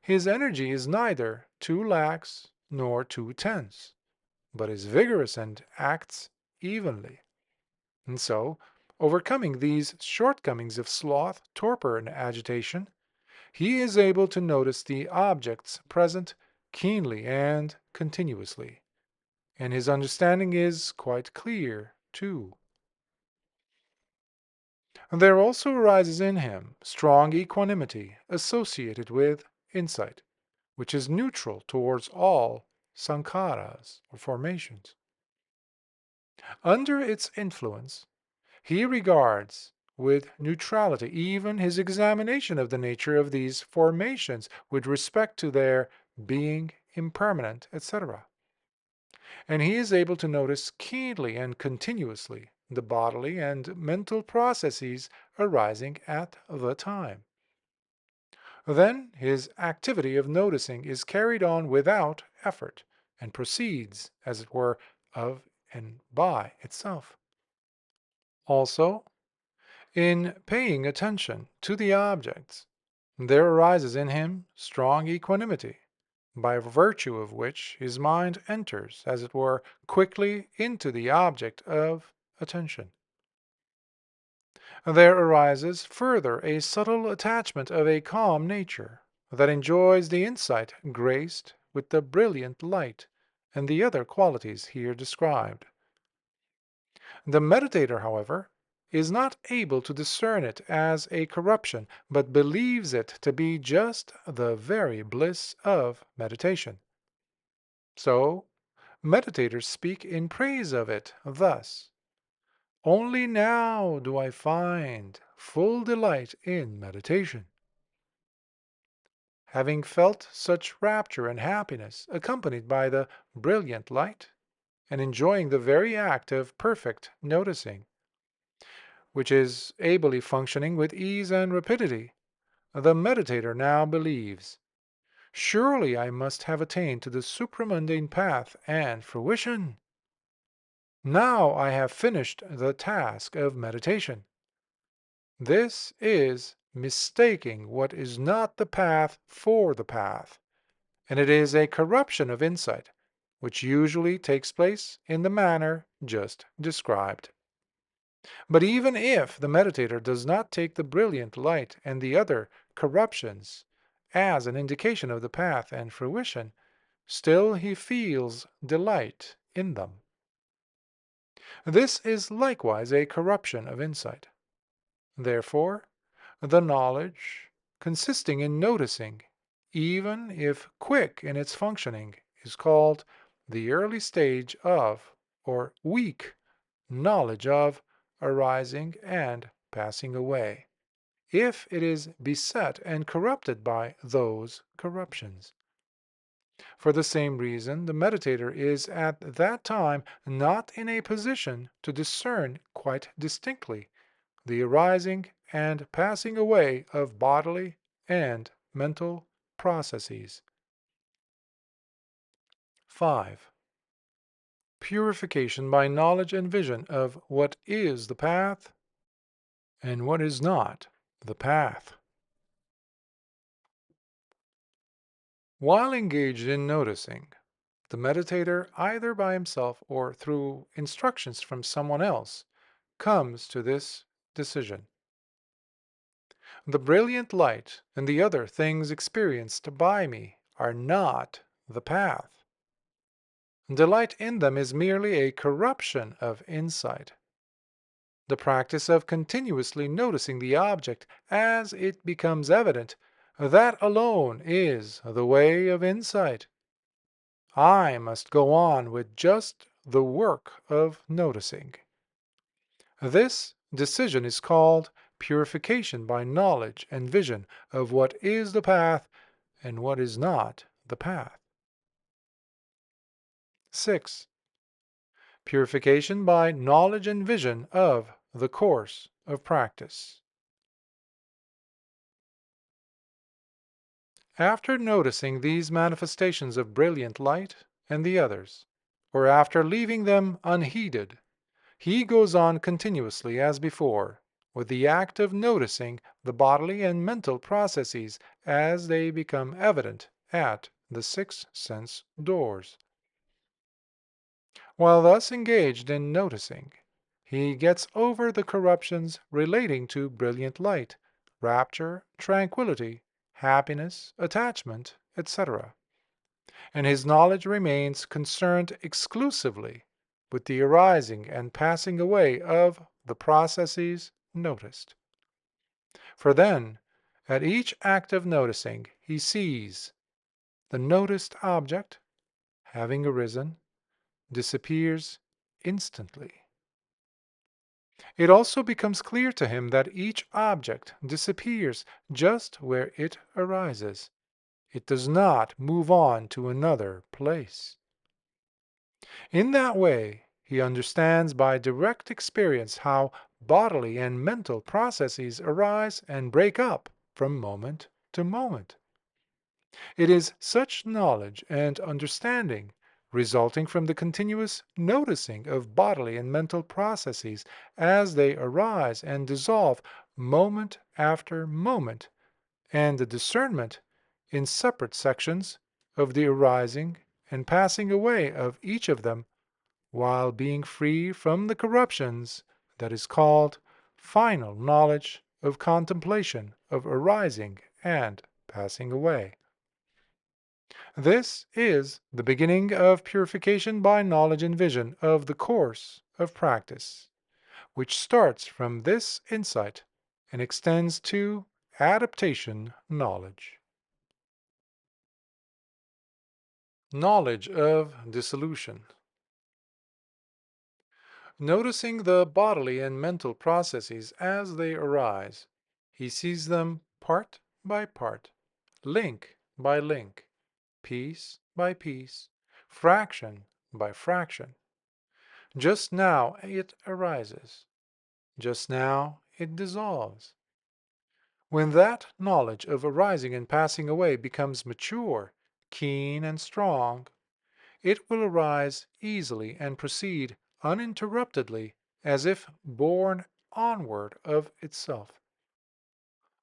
his energy is neither too lax nor too tense, but is vigorous and acts evenly. And so, overcoming these shortcomings of sloth, torpor, and agitation, he is able to notice the objects present keenly and continuously, and his understanding is quite clear, too. There also arises in him strong equanimity associated with insight, which is neutral towards all sankharas, or formations. Under its influence, he regards with neutrality even his examination of the nature of these formations with respect to their being impermanent, etc. And he is able to notice keenly and continuously the bodily and mental processes arising at the time. Then his activity of noticing is carried on without effort, and proceeds, as it were, of and by itself. Also, in paying attention to the objects, there arises in him strong equanimity, by virtue of which his mind enters, as it were, quickly into the object of attention. There arises further a subtle attachment of a calm nature, that enjoys the insight graced with the brilliant light and the other qualities here described. The meditator, however, is not able to discern it as a corruption, but believes it to be just the very bliss of meditation. So, meditators speak in praise of it thus: "Only now do I find full delight in meditation." Having felt such rapture and happiness accompanied by the brilliant light, and enjoying the very act of perfect noticing, which is ably functioning with ease and rapidity, the meditator now believes, "Surely I must have attained to the supramundane path and fruition. Now I have finished the task of meditation." This is mistaking what is not the path for the path, and it is a corruption of insight, which usually takes place in the manner just described. But even if the meditator does not take the brilliant light and the other corruptions as an indication of the path and fruition, still he feels delight in them. This is likewise a corruption of insight. Therefore, the knowledge, consisting in noticing, even if quick in its functioning, is called the early stage of, or weak knowledge of, arising and passing away, if it is beset and corrupted by those corruptions. For the same reason, the meditator is at that time not in a position to discern quite distinctly the arising and passing away of bodily and mental processes. 5. Purification by knowledge and vision of what is the path and what is not the path. While engaged in noticing, the meditator, either by himself or through instructions from someone else, comes to this decision. The brilliant light and the other things experienced by me are not the path. Delight in them is merely a corruption of insight. The practice of continuously noticing the object as it becomes evident, that alone is the way of insight. I must go on with just the work of noticing. This decision is called purification by knowledge and vision of what is the path and what is not the path. 6. Purification by knowledge and vision of the course of practice. After noticing these manifestations of brilliant light and the others, or after leaving them unheeded, he goes on continuously as before, with the act of noticing the bodily and mental processes as they become evident at the 6 sense doors. While thus engaged in noticing, he gets over the corruptions relating to brilliant light, rapture, tranquility, happiness, attachment, etc., and his knowledge remains concerned exclusively with the arising and passing away of the processes noticed. For then, at each act of noticing, he sees the noticed object, having arisen, disappears instantly. It also becomes clear to him that each object disappears just where it arises. It does not move on to another place. In that way, he understands by direct experience how bodily and mental processes arise and break up from moment to moment. It is such knowledge and understanding, resulting from the continuous noticing of bodily and mental processes as they arise and dissolve moment after moment, and the discernment in separate sections of the arising and passing away of each of them, while being free from the corruptions, that is called final knowledge of contemplation of arising and passing away. This is the beginning of purification by knowledge and vision of the course of practice, which starts from this insight and extends to adaptation knowledge. Knowledge of dissolution. Noticing the bodily and mental processes as they arise, he sees them part by part, link by link, piece by piece, fraction by fraction. Just now it arises. Just now it dissolves. When that knowledge of arising and passing away becomes mature, keen and strong, it will arise easily and proceed uninterruptedly as if borne onward of itself.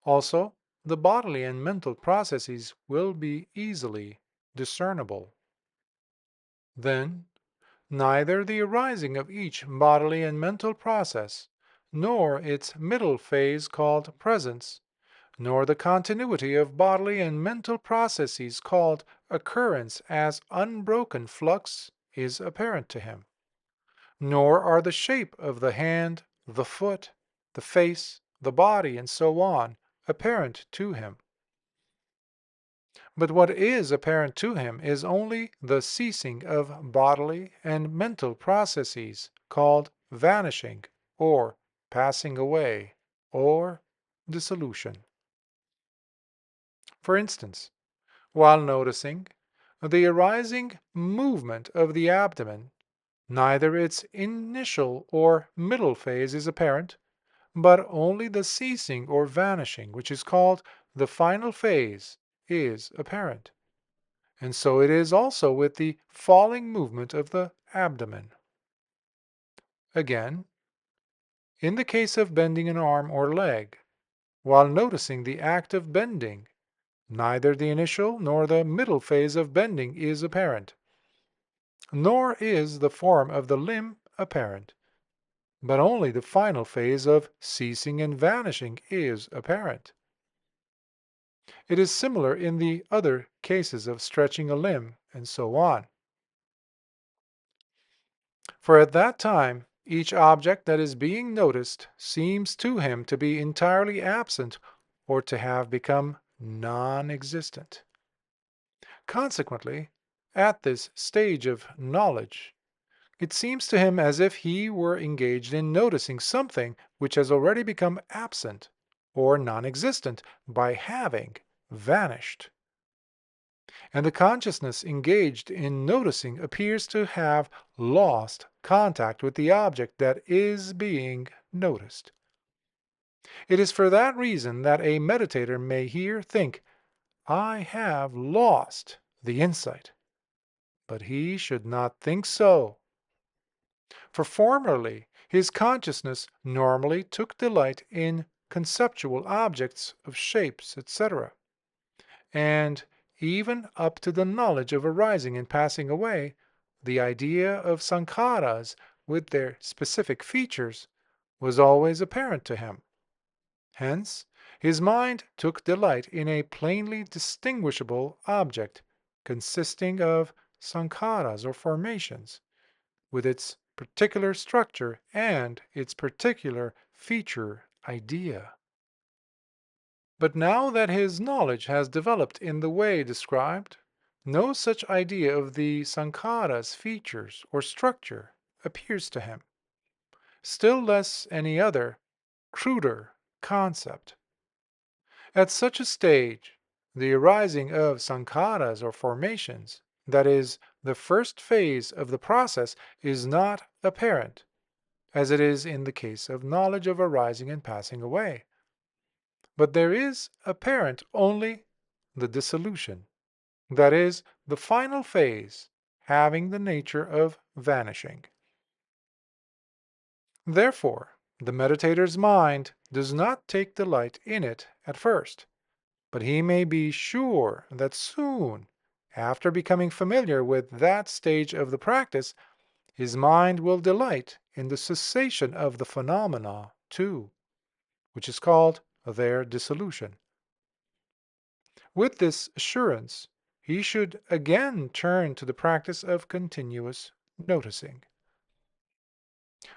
Also, the bodily and mental processes will be easily discernible. Then, neither the arising of each bodily and mental process, nor its middle phase called presence, nor the continuity of bodily and mental processes called occurrence as unbroken flux is apparent to him, nor are the shape of the hand, the foot, the face, the body, and so on apparent to him. But what is apparent to him is only the ceasing of bodily and mental processes called vanishing or passing away, or dissolution. For instance, while noticing the arising movement of the abdomen, neither its initial or middle phase is apparent, but only the ceasing or vanishing, which is called the final phase, is apparent. And so it is also with the falling movement of the abdomen. Again, in the case of bending an arm or leg, while noticing the act of bending, neither the initial nor the middle phase of bending is apparent, nor is the form of the limb apparent, but only the final phase of ceasing and vanishing is apparent. It is similar in the other cases of stretching a limb, and so on. For at that time, each object that is being noticed seems to him to be entirely absent or to have become non-existent. Consequently, at this stage of knowledge, it seems to him as if he were engaged in noticing something which has already become absent or non-existent by having vanished. And the consciousness engaged in noticing appears to have lost contact with the object that is being noticed. It is for that reason that a meditator may here think, "I have lost the insight." But he should not think so. For formerly his consciousness normally took delight in conceptual objects of shapes, etc., and even up to the knowledge of arising and passing away, the idea of sankharas with their specific features was always apparent to him. Hence, his mind took delight in a plainly distinguishable object consisting of sankharas or formations, with its particular structure and its particular feature idea. But now that his knowledge has developed in the way described, no such idea of the sankhara's features or structure appears to him, still less any other, cruder concept. At such a stage, the arising of sankharas or formations, that is, the first phase of the process, is not apparent, as it is in the case of knowledge of arising and passing away. But there is apparent only the dissolution, that is, the final phase, having the nature of vanishing. Therefore, the meditator's mind does not take delight in it at first, but he may be sure that soon, after becoming familiar with that stage of the practice, his mind will delight in the cessation of the phenomena too, which is called their dissolution. With this assurance, he should again turn to the practice of continuous noticing.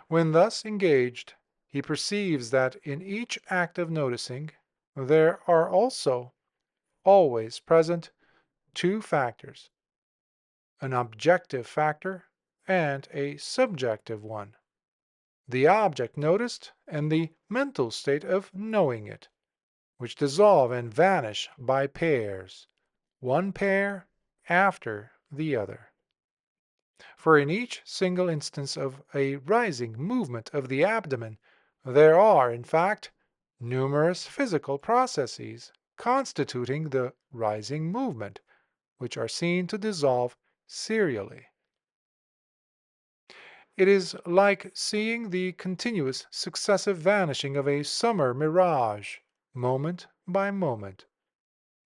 When thus engaged, he perceives that in each act of noticing there are also always present two factors, an objective factor and a subjective one, the object noticed and the mental state of knowing it, which dissolve and vanish by pairs, one pair after the other. For in each single instance of a rising movement of the abdomen, there are, in fact, numerous physical processes constituting the rising movement, which are seen to dissolve serially. It is like seeing the continuous successive vanishing of a summer mirage, moment by moment.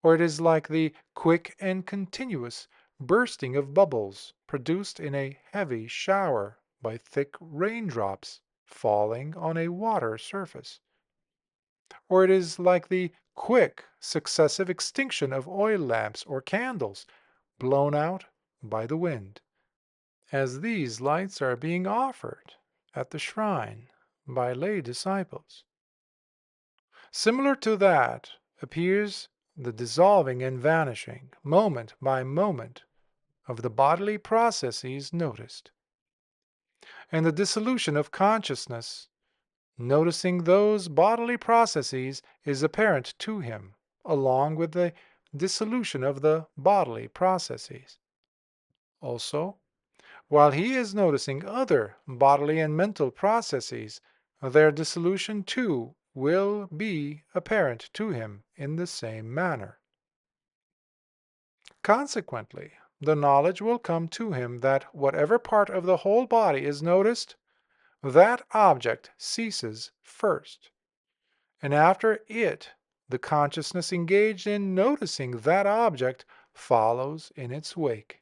Or it is like the quick and continuous bursting of bubbles produced in a heavy shower by thick raindrops falling on a water surface. Or it is like the quick successive extinction of oil lamps or candles blown out by the wind, as these lights are being offered at the shrine by lay disciples. Similar to that appears the dissolving and vanishing, moment by moment, of the bodily processes noticed. And the dissolution of consciousness noticing those bodily processes is apparent to him, along with the dissolution of the bodily processes. Also, while he is noticing other bodily and mental processes, their dissolution too will be apparent to him in the same manner. Consequently, the knowledge will come to him that whatever part of the whole body is noticed, that object ceases first, and after it the consciousness engaged in noticing that object follows in its wake.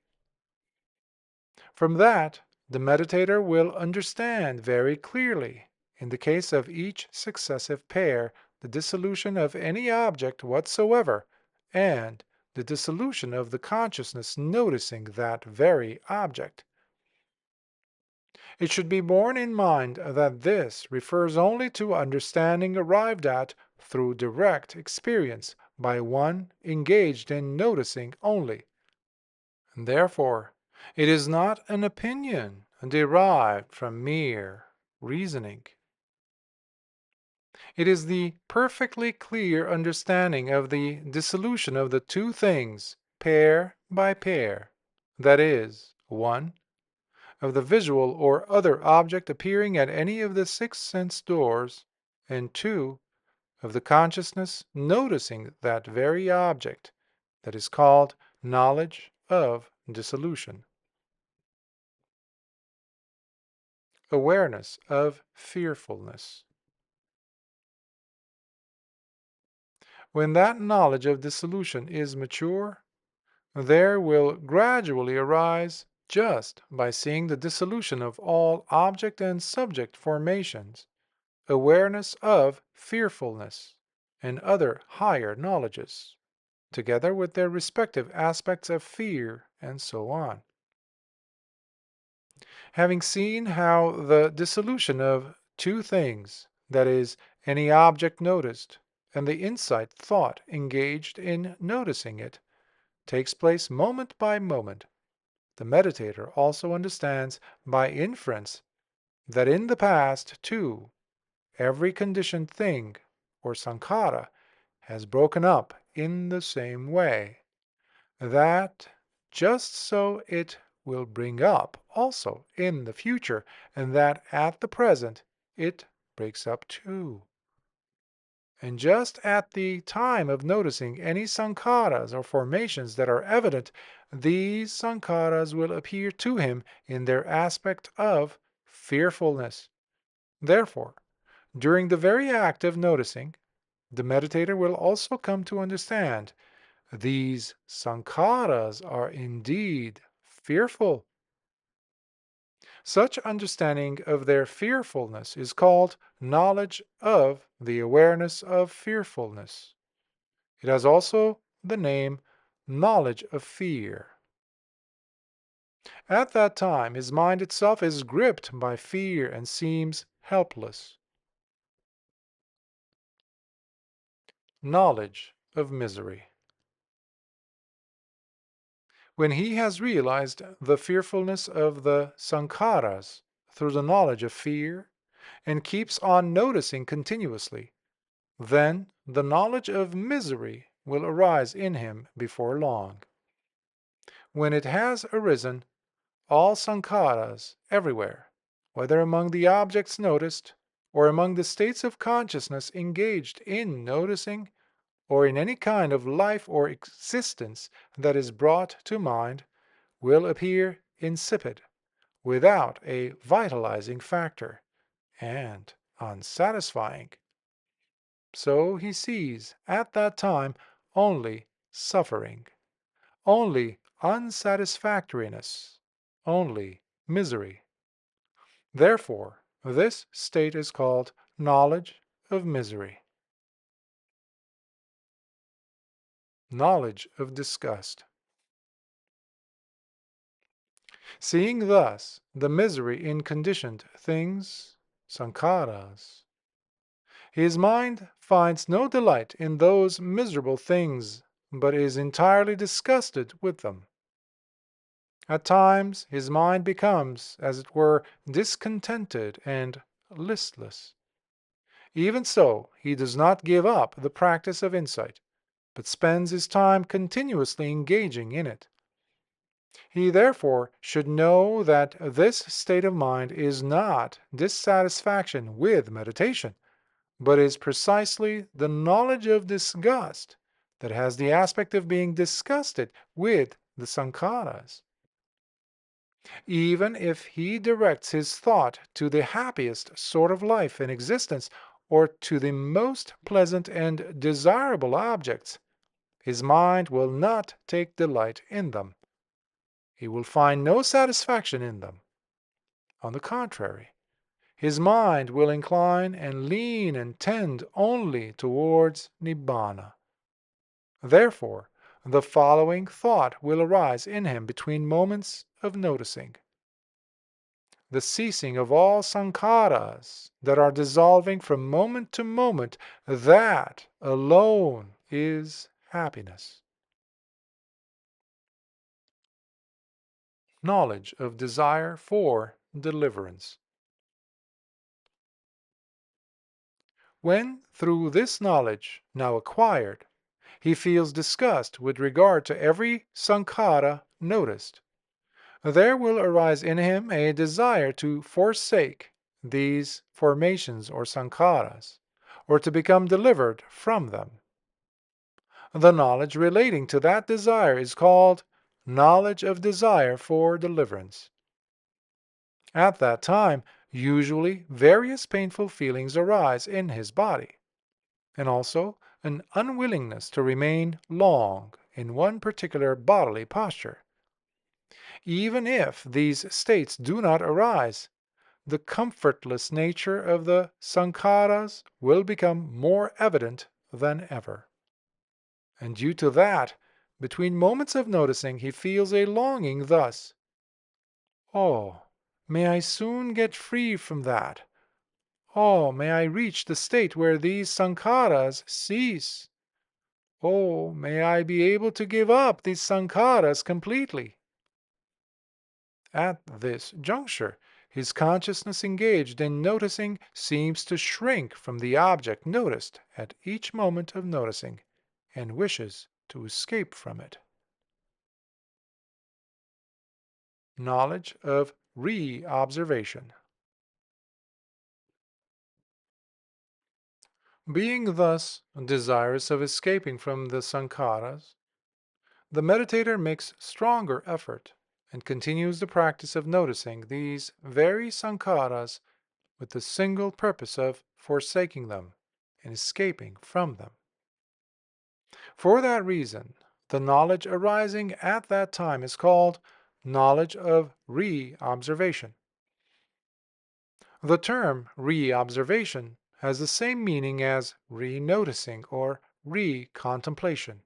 From that, the meditator will understand very clearly, in the case of each successive pair, the dissolution of any object whatsoever, and the dissolution of the consciousness noticing that very object. It should be borne in mind that this refers only to understanding arrived at through direct experience by one engaged in noticing only. Therefore, it is not an opinion derived from mere reasoning. It is the perfectly clear understanding of the dissolution of the two things, pair by pair, that is, 1. Of the visual or other object appearing at any of the 6 sense doors, and 2. Of the consciousness noticing that very object, that is called knowledge of dissolution. Awareness of fearfulness. When that knowledge of dissolution is mature, there will gradually arise, just by seeing the dissolution of all object and subject formations, awareness of fearfulness and other higher knowledges, together with their respective aspects of fear, and so on. Having seen how the dissolution of two things, that is, any object noticed, and the insight thought engaged in noticing it, takes place moment by moment, the meditator also understands by inference that in the past, too, every conditioned thing, or sankhara, has broken up in the same way, that just so it will bring up also in the future, and that at the present it breaks up too. And just at the time of noticing any sankharas or formations that are evident, these sankharas will appear to him in their aspect of fearfulness. Therefore, during the very act of noticing, the meditator will also come to understand these sankharas are indeed fearful. Such understanding of their fearfulness is called knowledge of the awareness of fearfulness. It has also the name knowledge of fear. At that time, his mind itself is gripped by fear and seems helpless. Knowledge of misery. When he has realized the fearfulness of the sankharas through the knowledge of fear, and keeps on noticing continuously, then the knowledge of misery will arise in him before long. When it has arisen, all sankharas everywhere, whether among the objects noticed, or among the states of consciousness engaged in noticing, or in any kind of life or existence that is brought to mind, will appear insipid, without a vitalizing factor, and unsatisfying. So he sees at that time only suffering, only unsatisfactoriness, only misery. Therefore, this state is called knowledge of misery. Knowledge of disgust. Seeing thus the misery in conditioned things, sankharas, his mind finds no delight in those miserable things, but is entirely disgusted with them. At times his mind becomes, as it were, discontented and listless. Even so, he does not give up the practice of insight, but spends his time continuously engaging in it. He therefore should know that this state of mind is not dissatisfaction with meditation, but is precisely the knowledge of disgust that has the aspect of being disgusted with the sankharas. Even if he directs his thought to the happiest sort of life in existence or to the most pleasant and desirable objects, his mind will not take delight in them. He will find no satisfaction in them. On the contrary, his mind will incline and lean and tend only towards Nibbana. Therefore, the following thought will arise in him between moments of noticing. The ceasing of all sankharas that are dissolving from moment to moment, that alone is happiness. Knowledge of desire for deliverance. When, through this knowledge now acquired, he feels disgust with regard to every sankhara noticed, there will arise in him a desire to forsake these formations or sankharas, or to become delivered from them. The knowledge relating to that desire is called knowledge of desire for deliverance. At that time, usually various painful feelings arise in his body, and also an unwillingness to remain long in one particular bodily posture. Even if these states do not arise, the comfortless nature of the sankharas will become more evident than ever. And due to that, between moments of noticing, he feels a longing thus: "Oh, may I soon get free from that! Oh, may I reach the state where these sankharas cease! Oh, may I be able to give up these sankharas completely!" At this juncture, his consciousness engaged in noticing seems to shrink from the object noticed at each moment of noticing, and wishes to escape from it. Knowledge of re-observation. Being thus desirous of escaping from the sankharas, the meditator makes stronger effort and continues the practice of noticing these very sankharas with the single purpose of forsaking them and escaping from them. For that reason, the knowledge arising at that time is called knowledge of re-observation. The term re-observation has the same meaning as re-noticing or re-contemplation.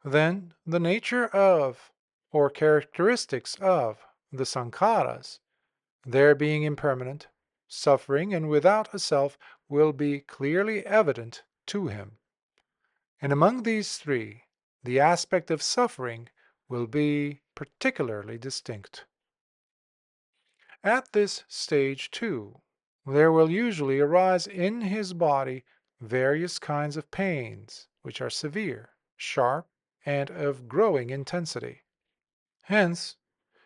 Then the nature of, or characteristics of, the sankharas, their being impermanent, suffering, and without a self, will be clearly evident to him. And among these three, the aspect of suffering will be particularly distinct. At this stage, too, there will usually arise in his body various kinds of pains, which are severe, sharp, and of growing intensity. Hence,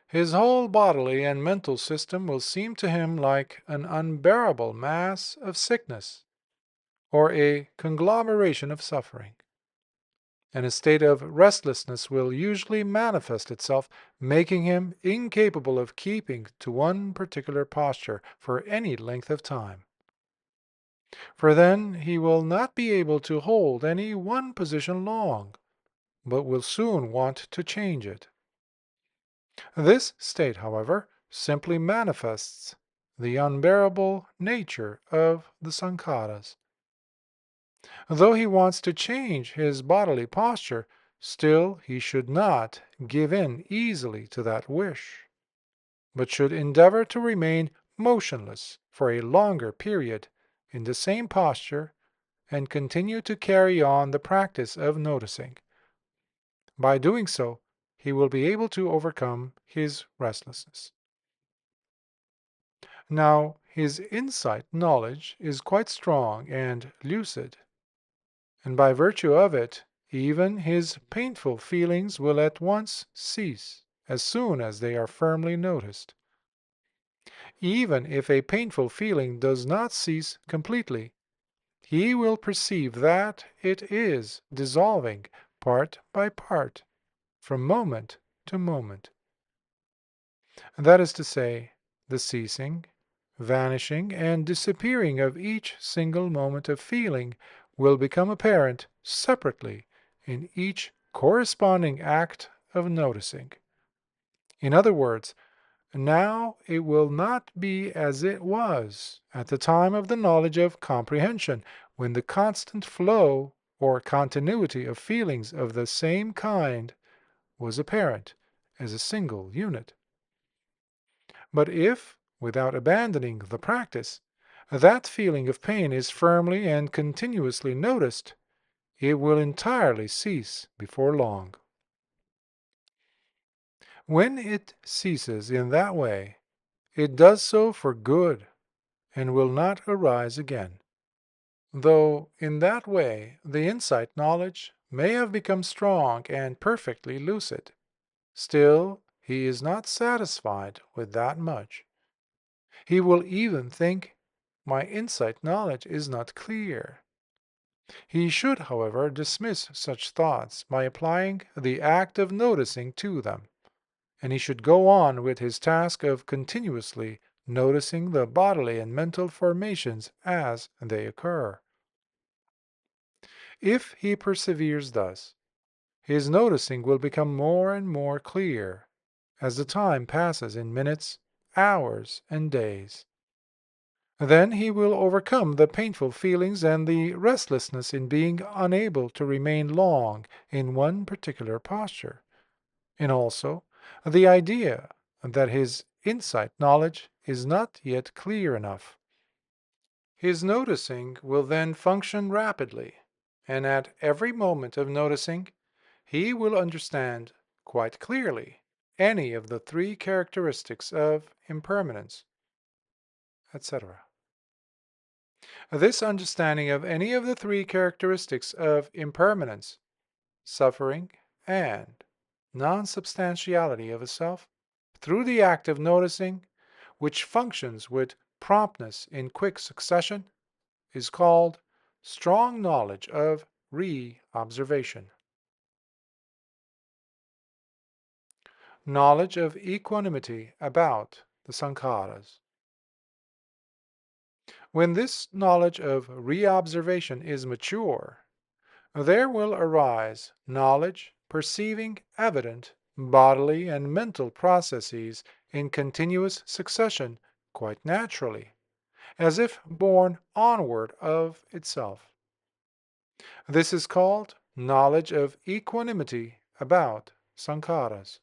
his whole bodily and mental system will seem to him like an unbearable mass of sickness, or a conglomeration of suffering. And a state of restlessness will usually manifest itself, making him incapable of keeping to one particular posture for any length of time. For then he will not be able to hold any one position long, but will soon want to change it. This state, however, simply manifests the unbearable nature of the sankharas. Though he wants to change his bodily posture, still he should not give in easily to that wish, but should endeavor to remain motionless for a longer period in the same posture and continue to carry on the practice of noticing. By doing so, he will be able to overcome his restlessness. Now, his insight knowledge is quite strong and lucid, and by virtue of it, even his painful feelings will at once cease as soon as they are firmly noticed. Even if a painful feeling does not cease completely, he will perceive that it is dissolving part by part, from moment to moment. That is to say, the ceasing, vanishing, and disappearing of each single moment of feeling will become apparent separately in each corresponding act of noticing. In other words, now it will not be as it was at the time of the knowledge of comprehension, when the constant flow or continuity of feelings of the same kind was apparent as a single unit. But if, without abandoning the practice, that feeling of pain is firmly and continuously noticed, it will entirely cease before long. When it ceases in that way, it does so for good and will not arise again. Though in that way the insight knowledge may have become strong and perfectly lucid, still he is not satisfied with that much. He will even think, my insight knowledge is not clear. He should, however, dismiss such thoughts by applying the act of noticing to them, and he should go on with his task of continuously noticing the bodily and mental formations as they occur. If he perseveres thus, his noticing will become more and more clear as the time passes in minutes, hours, and days. Then he will overcome the painful feelings and the restlessness in being unable to remain long in one particular posture, and also the idea that his insight knowledge is not yet clear enough. His noticing will then function rapidly, and at every moment of noticing he will understand quite clearly any of the three characteristics of impermanence, etc. This understanding of any of the three characteristics of impermanence, suffering, and non-substantiality of a self, through the act of noticing, which functions with promptness in quick succession, is called strong knowledge of re-observation. Knowledge of equanimity about the sankharas. When this knowledge of re-observation is mature, there will arise knowledge perceiving evident bodily and mental processes in continuous succession quite naturally, as if borne onward of itself. This is called knowledge of equanimity about sankharas.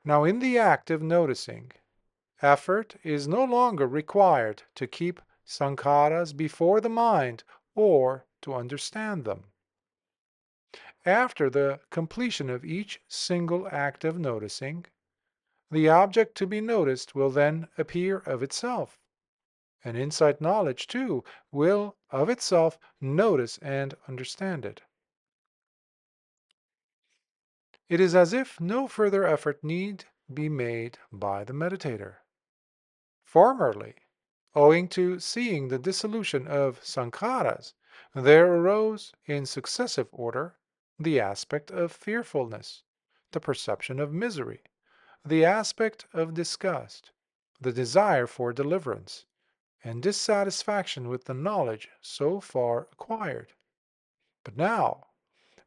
Now, in the act of noticing, effort is no longer required to keep sankharas before the mind or to understand them. After the completion of each single act of noticing, the object to be noticed will then appear of itself, and insight knowledge, too, will of itself notice and understand it. It is as if no further effort need be made by the meditator. Formerly, owing to seeing the dissolution of sankharas, there arose, in successive order, the aspect of fearfulness, the perception of misery, the aspect of disgust, the desire for deliverance, and dissatisfaction with the knowledge so far acquired. But now,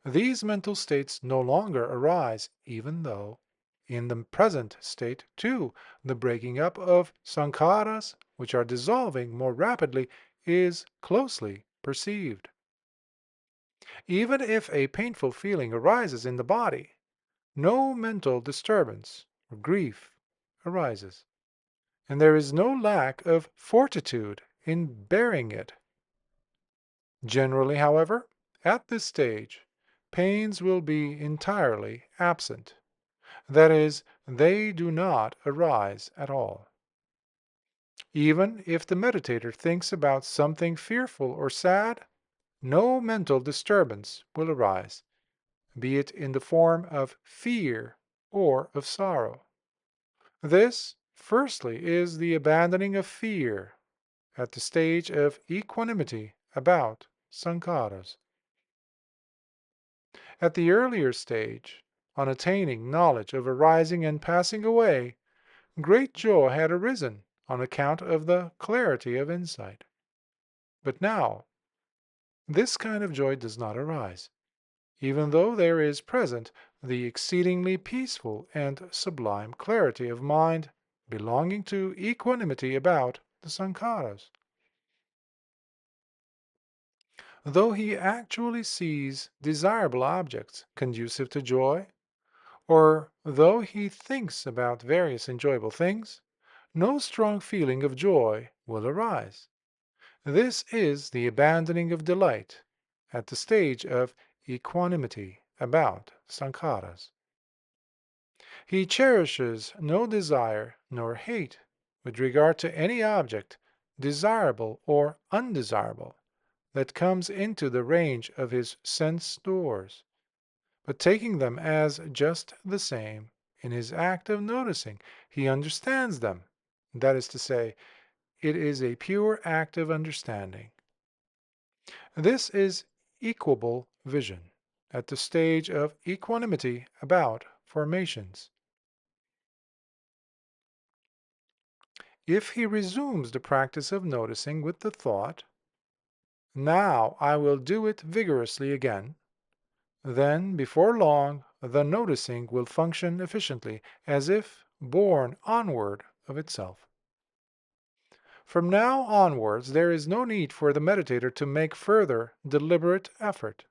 these mental states no longer arise, even though, in the present state, too, the breaking up of sankharas, which are dissolving more rapidly, is closely perceived. Even if a painful feeling arises in the body, no mental disturbance or grief arises, and there is no lack of fortitude in bearing it. Generally, however, at this stage, pains will be entirely absent. That is, they do not arise at all. Even if the meditator thinks about something fearful or sad, no mental disturbance will arise, be it in the form of fear or of sorrow. This, firstly, is the abandoning of fear at the stage of equanimity about sankharas. At the earlier stage, on attaining knowledge of arising and passing away, great joy had arisen on account of the clarity of insight. But now, this kind of joy does not arise, even though there is present the exceedingly peaceful and sublime clarity of mind belonging to equanimity about the sankharas. Though he actually sees desirable objects conducive to joy, or though he thinks about various enjoyable things, no strong feeling of joy will arise. This is the abandoning of delight at the stage of equanimity about sankharas. He cherishes no desire nor hate with regard to any object, desirable or undesirable, that comes into the range of his sense doors, but taking them as just the same, in his act of noticing, he understands them. That is to say, it is a pure act of understanding. This is equable vision at the stage of equanimity about formations. If he resumes the practice of noticing with the thought, "Now I will do it vigorously again," then before long the noticing will function efficiently, as if borne onward of itself. From now onwards there is no need for the meditator to make further deliberate effort.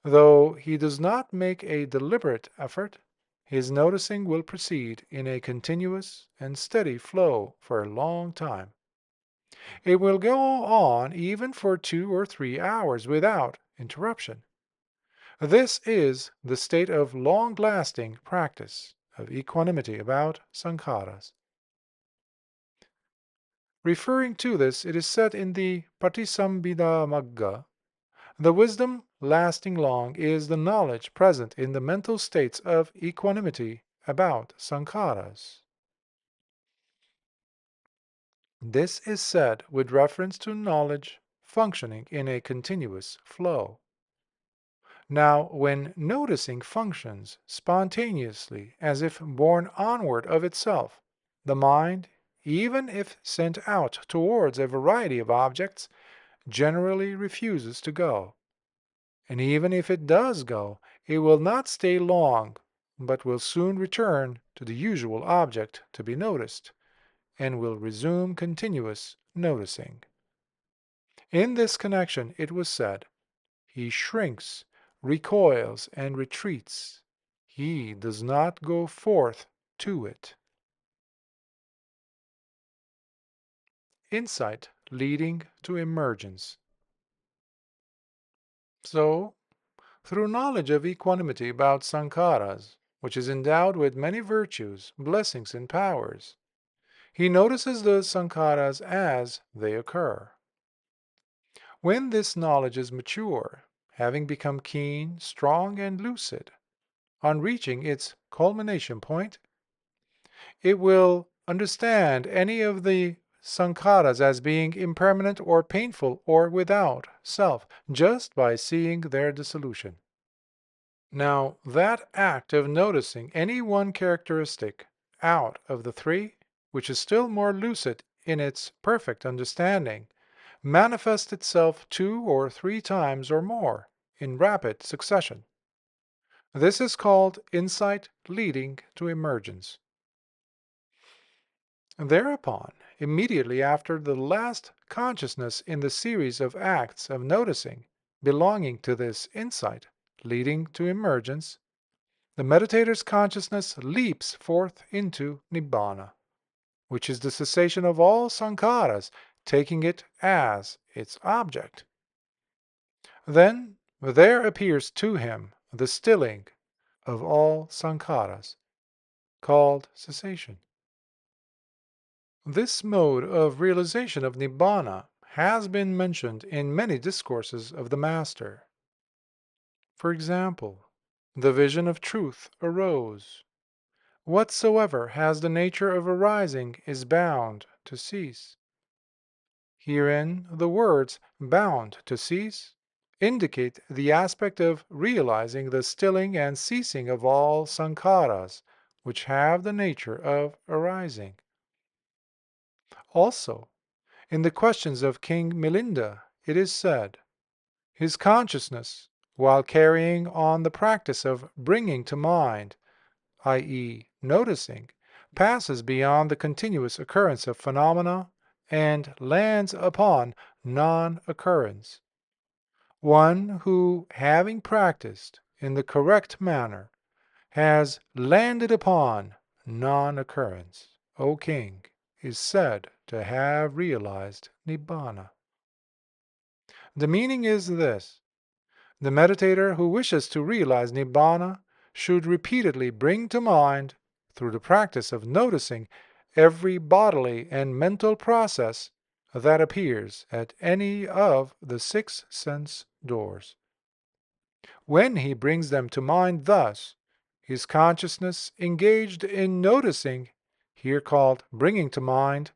Though he does not make a deliberate effort, his noticing will proceed in a continuous and steady flow for a long time. It will go on even for 2 or 3 hours without interruption. This is the state of long-lasting practice of equanimity about sankharas. Referring to this, it is said in the Patisambhida Magga, "The wisdom lasting long is the knowledge present in the mental states of equanimity about sankharas." This is said with reference to knowledge functioning in a continuous flow. Now, when noticing functions spontaneously as if borne onward of itself, the mind, even if sent out towards a variety of objects, generally refuses to go. And even if it does go, it will not stay long, but will soon return to the usual object to be noticed, and will resume continuous noticing. In this connection it was said, "He shrinks, recoils, and retreats. He does not go forth to it." Insight leading to emergence. So, through knowledge of equanimity about sankharas, which is endowed with many virtues, blessings, and powers, he notices the sankharas as they occur. When this knowledge is mature, having become keen, strong, and lucid, on reaching its culmination point, it will understand any of the sankharas as being impermanent or painful or without self, just by seeing their dissolution. Now, that act of noticing any one characteristic out of the three, which is still more lucid in its perfect understanding, manifests itself 2 or 3 times or more in rapid succession. This is called insight leading to emergence. Thereupon, immediately after the last consciousness in the series of acts of noticing belonging to this insight leading to emergence, the meditator's consciousness leaps forth into Nibbana, which is the cessation of all sankharas, taking it as its object. Then there appears to him the stilling of all sankharas, called cessation. This mode of realization of Nibbana has been mentioned in many discourses of the Master. For example, the vision of truth arose. Whatsoever has the nature of arising is bound to cease. Herein the words bound to cease indicate the aspect of realizing the stilling and ceasing of all sankharas which have the nature of arising. Also, in the questions of King Milinda, it is said, his consciousness, while carrying on the practice of bringing to mind, i.e., noticing, passes beyond the continuous occurrence of phenomena and lands upon non-occurrence. One who, having practiced in the correct manner, has landed upon non-occurrence, O king, is said to have realized Nibbana. The meaning is this: the meditator who wishes to realize Nibbana should repeatedly bring to mind, through the practice of noticing, every bodily and mental process that appears at any of the 6 sense doors. When he brings them to mind thus, his consciousness engaged in noticing, here called bringing to mind,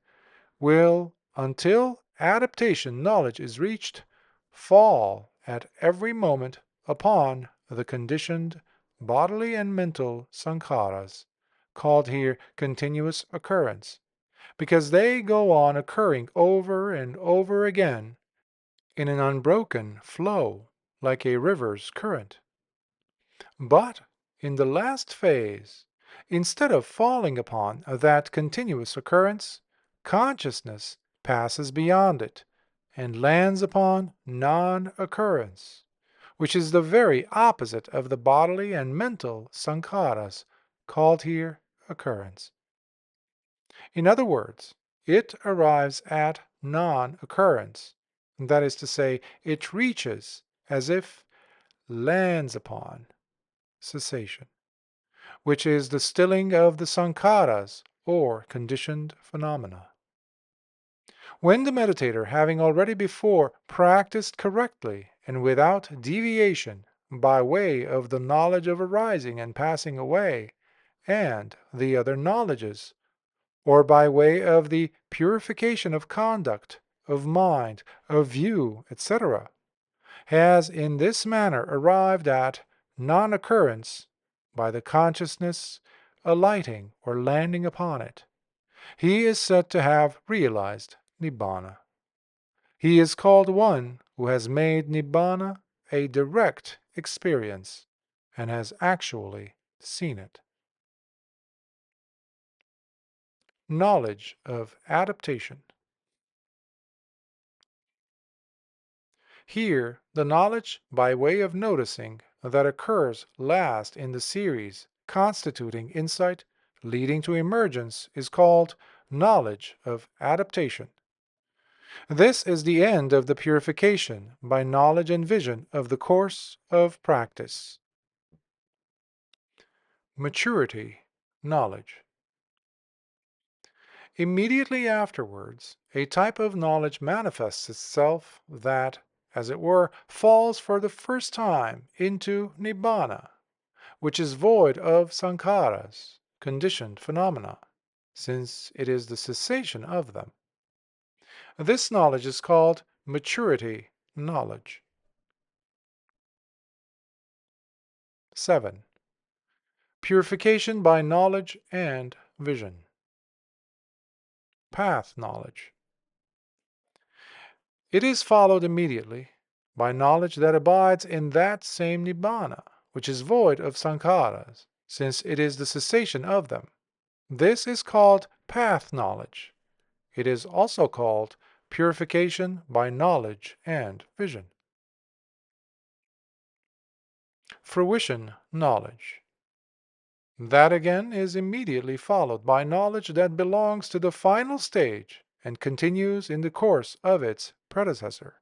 will, until adaptation knowledge is reached, fall at every moment upon the conditioned bodily and mental sankharas, called here continuous occurrence, because they go on occurring over and over again in an unbroken flow like a river's current. But in the last phase, instead of falling upon that continuous occurrence, consciousness passes beyond it and lands upon non-occurrence, which is the very opposite of the bodily and mental sankharas, called here occurrence. In other words, it arrives at non-occurrence, that is to say, it reaches, as if lands upon, cessation, which is the stilling of the sankharas, or conditioned phenomena. When the meditator, having already before practiced correctly and without deviation by way of the knowledge of arising and passing away, and the other knowledges, or by way of the purification of conduct, of mind, of view, etc., has in this manner arrived at non-occurrence by the consciousness alighting or landing upon it, he is said to have realized Nibbana. He is called one who has made Nibbana a direct experience and has actually seen it. Knowledge of adaptation. Here, the knowledge by way of noticing that occurs last in the series constituting insight leading to emergence is called knowledge of adaptation. This is the end of the purification by knowledge and vision of the course of practice. Maturity, knowledge. Immediately afterwards, a type of knowledge manifests itself that, as it were, falls for the first time into Nibbana, which is void of sankharas, conditioned phenomena, since it is the cessation of them. This knowledge is called maturity knowledge. 7. Purification by knowledge and vision. Path knowledge. It is followed immediately by knowledge that abides in that same Nibbana, which is void of sankharas, since it is the cessation of them. This is called path knowledge. It is also called purification by knowledge and vision. Fruition knowledge. That again is immediately followed by knowledge that belongs to the final stage and continues in the course of its predecessor.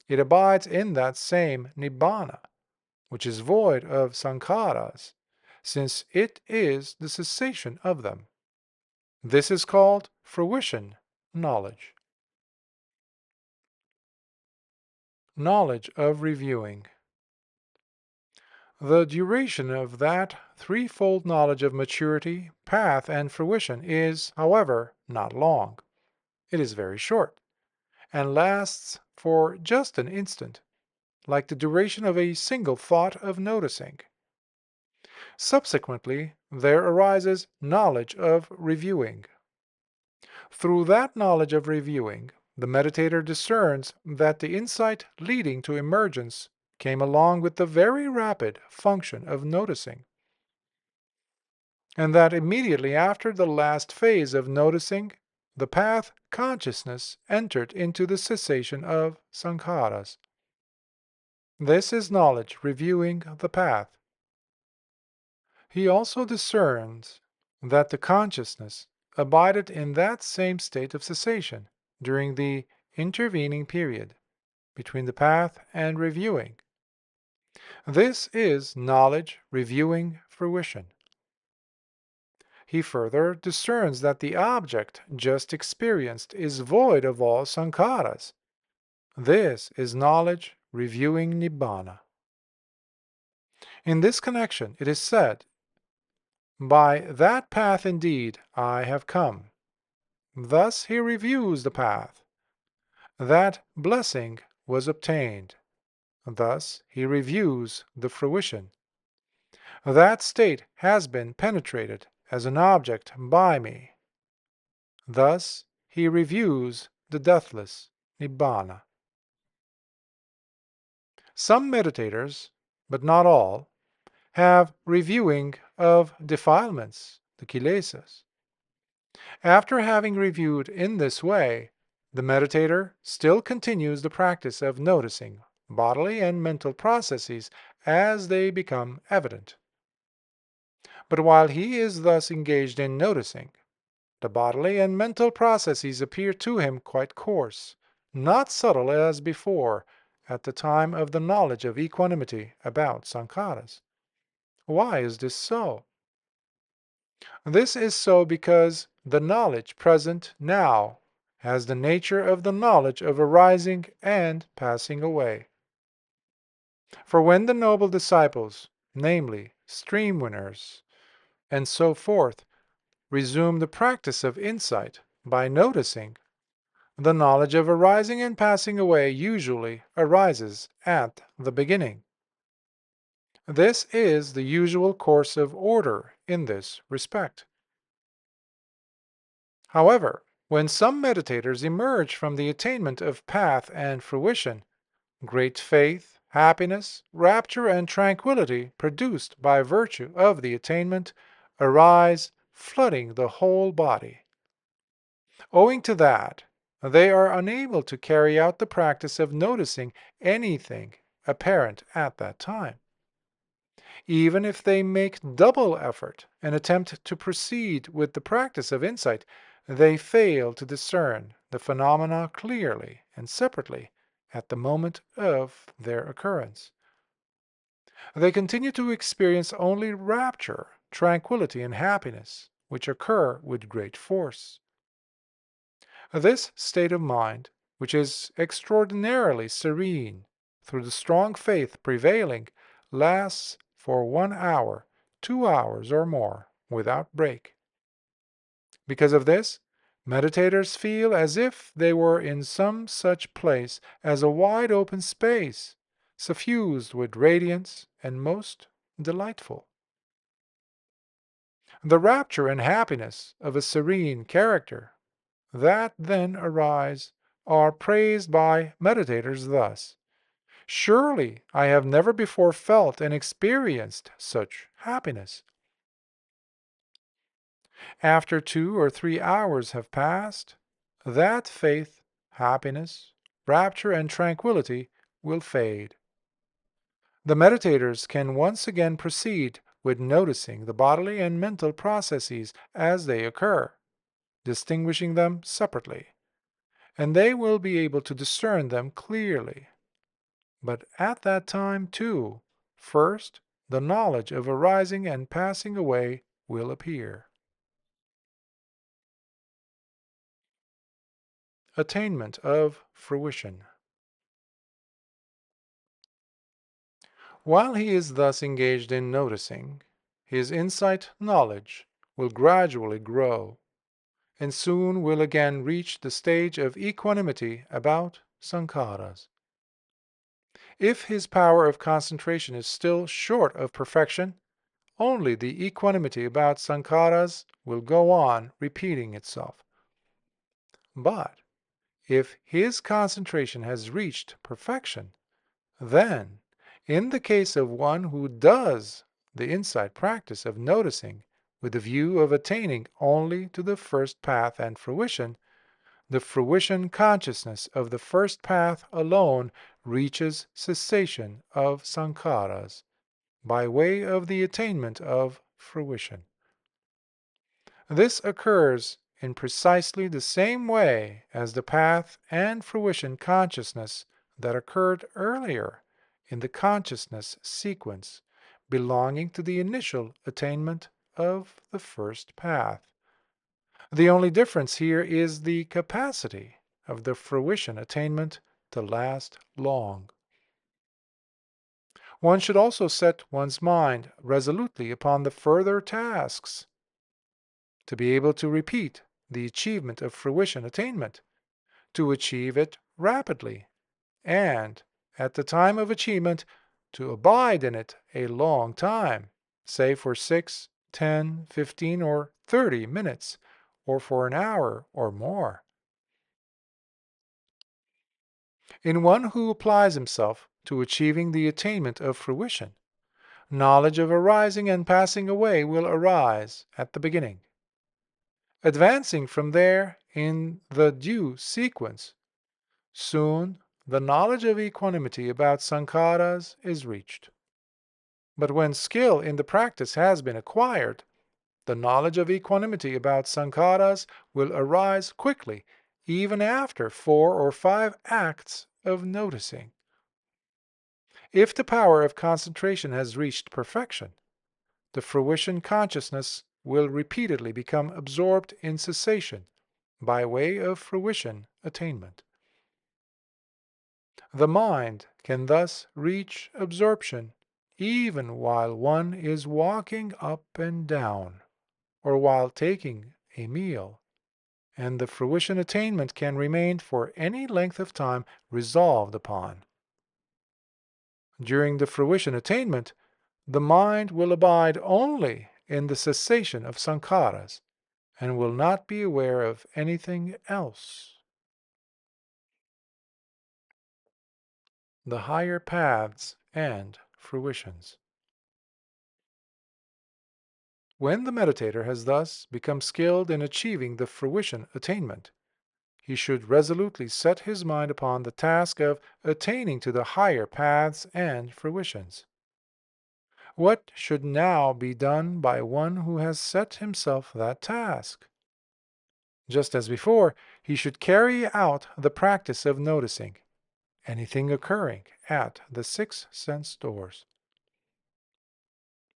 It abides in that same Nibbana, which is void of sankharas, since it is the cessation of them. This is called Fruition Knowledge. Knowledge of reviewing. The duration of that threefold knowledge of maturity, path, and fruition is, however, not long. It is very short, and lasts for just an instant, like the duration of a single thought of noticing. Subsequently, there arises knowledge of reviewing. Through that knowledge of reviewing, the meditator discerns that the insight leading to emergence came along with the very rapid function of noticing, and that immediately after the last phase of noticing, the path consciousness entered into the cessation of sankharas. This is knowledge reviewing the path. He also discerns that the consciousness abided in that same state of cessation during the intervening period between the path and reviewing. This is knowledge reviewing fruition. He further discerns that the object just experienced is void of all sankharas. This is knowledge reviewing nibbana. In this connection, it is said, "By that path indeed I have come." Thus he reviews the path. That blessing was obtained. Thus he reviews the fruition. That state has been penetrated as an object by me. Thus he reviews the deathless nibbana. Some meditators, but not all, have reviewing of defilements, the kilesas. After having reviewed in this way, the meditator still continues the practice of noticing bodily and mental processes as they become evident. But while he is thus engaged in noticing, the bodily and mental processes appear to him quite coarse, not subtle as before, at the time of the knowledge of equanimity about sankharas. Why is this so? This is so because the knowledge present now has the nature of the knowledge of arising and passing away. For when the noble disciples, namely stream winners, and so forth, resume the practice of insight by noticing, the knowledge of arising and passing away usually arises at the beginning. This is the usual course of order in this respect. However, when some meditators emerge from the attainment of path and fruition, great faith, happiness, rapture, and tranquility produced by virtue of the attainment arise, flooding the whole body. Owing to that, they are unable to carry out the practice of noticing anything apparent at that time. Even if they make double effort and attempt to proceed with the practice of insight, they fail to discern the phenomena clearly and separately at the moment of their occurrence. They continue to experience only rapture, tranquility, and happiness, which occur with great force. This state of mind, which is extraordinarily serene through the strong faith prevailing, lasts for 1 hour, 2 hours, or more, without break. Because of this, meditators feel as if they were in some such place as a wide open space, suffused with radiance and most delightful. The rapture and happiness of a serene character that then arise are praised by meditators thus: "Surely I have never before felt and experienced such happiness." After 2 or 3 hours have passed, that faith, happiness, rapture, and tranquility will fade. The meditators can once again proceed with noticing the bodily and mental processes as they occur, distinguishing them separately, and they will be able to discern them clearly. But at that time, too, first the knowledge of arising and passing away will appear. Attainment of Fruition. While he is thus engaged in noticing, his insight knowledge will gradually grow, and soon will again reach the stage of equanimity about sankharas. If his power of concentration is still short of perfection, only the equanimity about sankharas will go on repeating itself. But if his concentration has reached perfection, then, in the case of one who does the insight practice of noticing with the view of attaining only to the first path and fruition, the fruition consciousness of the first path alone reaches cessation of sankharas by way of the attainment of fruition. This occurs in precisely the same way as the path and fruition consciousness that occurred earlier in the consciousness sequence belonging to the initial attainment of the first path. The only difference here is the capacity of the fruition attainment to last long. One should also set one's mind resolutely upon the further tasks to be able to repeat the achievement of fruition attainment, to achieve it rapidly, and, at the time of achievement, to abide in it a long time, say for 6, 10, 15, or 30 minutes, or for an hour or more. In one who applies himself to achieving the attainment of fruition, knowledge of arising and passing away will arise at the beginning. Advancing from there in the due sequence, soon the knowledge of equanimity about sankharas is reached. But when skill in the practice has been acquired, the knowledge of equanimity about sankharas will arise quickly, even after 4 or 5 acts of noticing. If the power of concentration has reached perfection, the fruition consciousness will repeatedly become absorbed in cessation by way of fruition attainment. The mind can thus reach absorption even while one is walking up and down, or while taking a meal, and the fruition attainment can remain for any length of time resolved upon. During the fruition attainment, the mind will abide only in the cessation of sankharas, and will not be aware of anything else. The higher paths and fruitions. When the meditator has thus become skilled in achieving the fruition attainment, he should resolutely set his mind upon the task of attaining to the higher paths and fruitions. What should now be done by one who has set himself that task? Just as before, he should carry out the practice of noticing anything occurring at the 6 sense doors.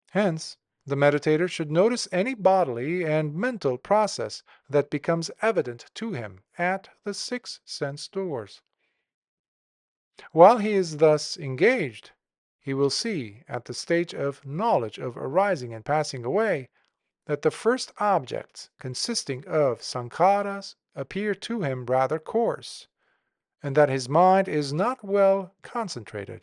Hence, the meditator should notice any bodily and mental process that becomes evident to him at the 6 sense doors. While he is thus engaged, he will see at the stage of knowledge of arising and passing away that the first objects consisting of sankharas appear to him rather coarse, and that his mind is not well concentrated.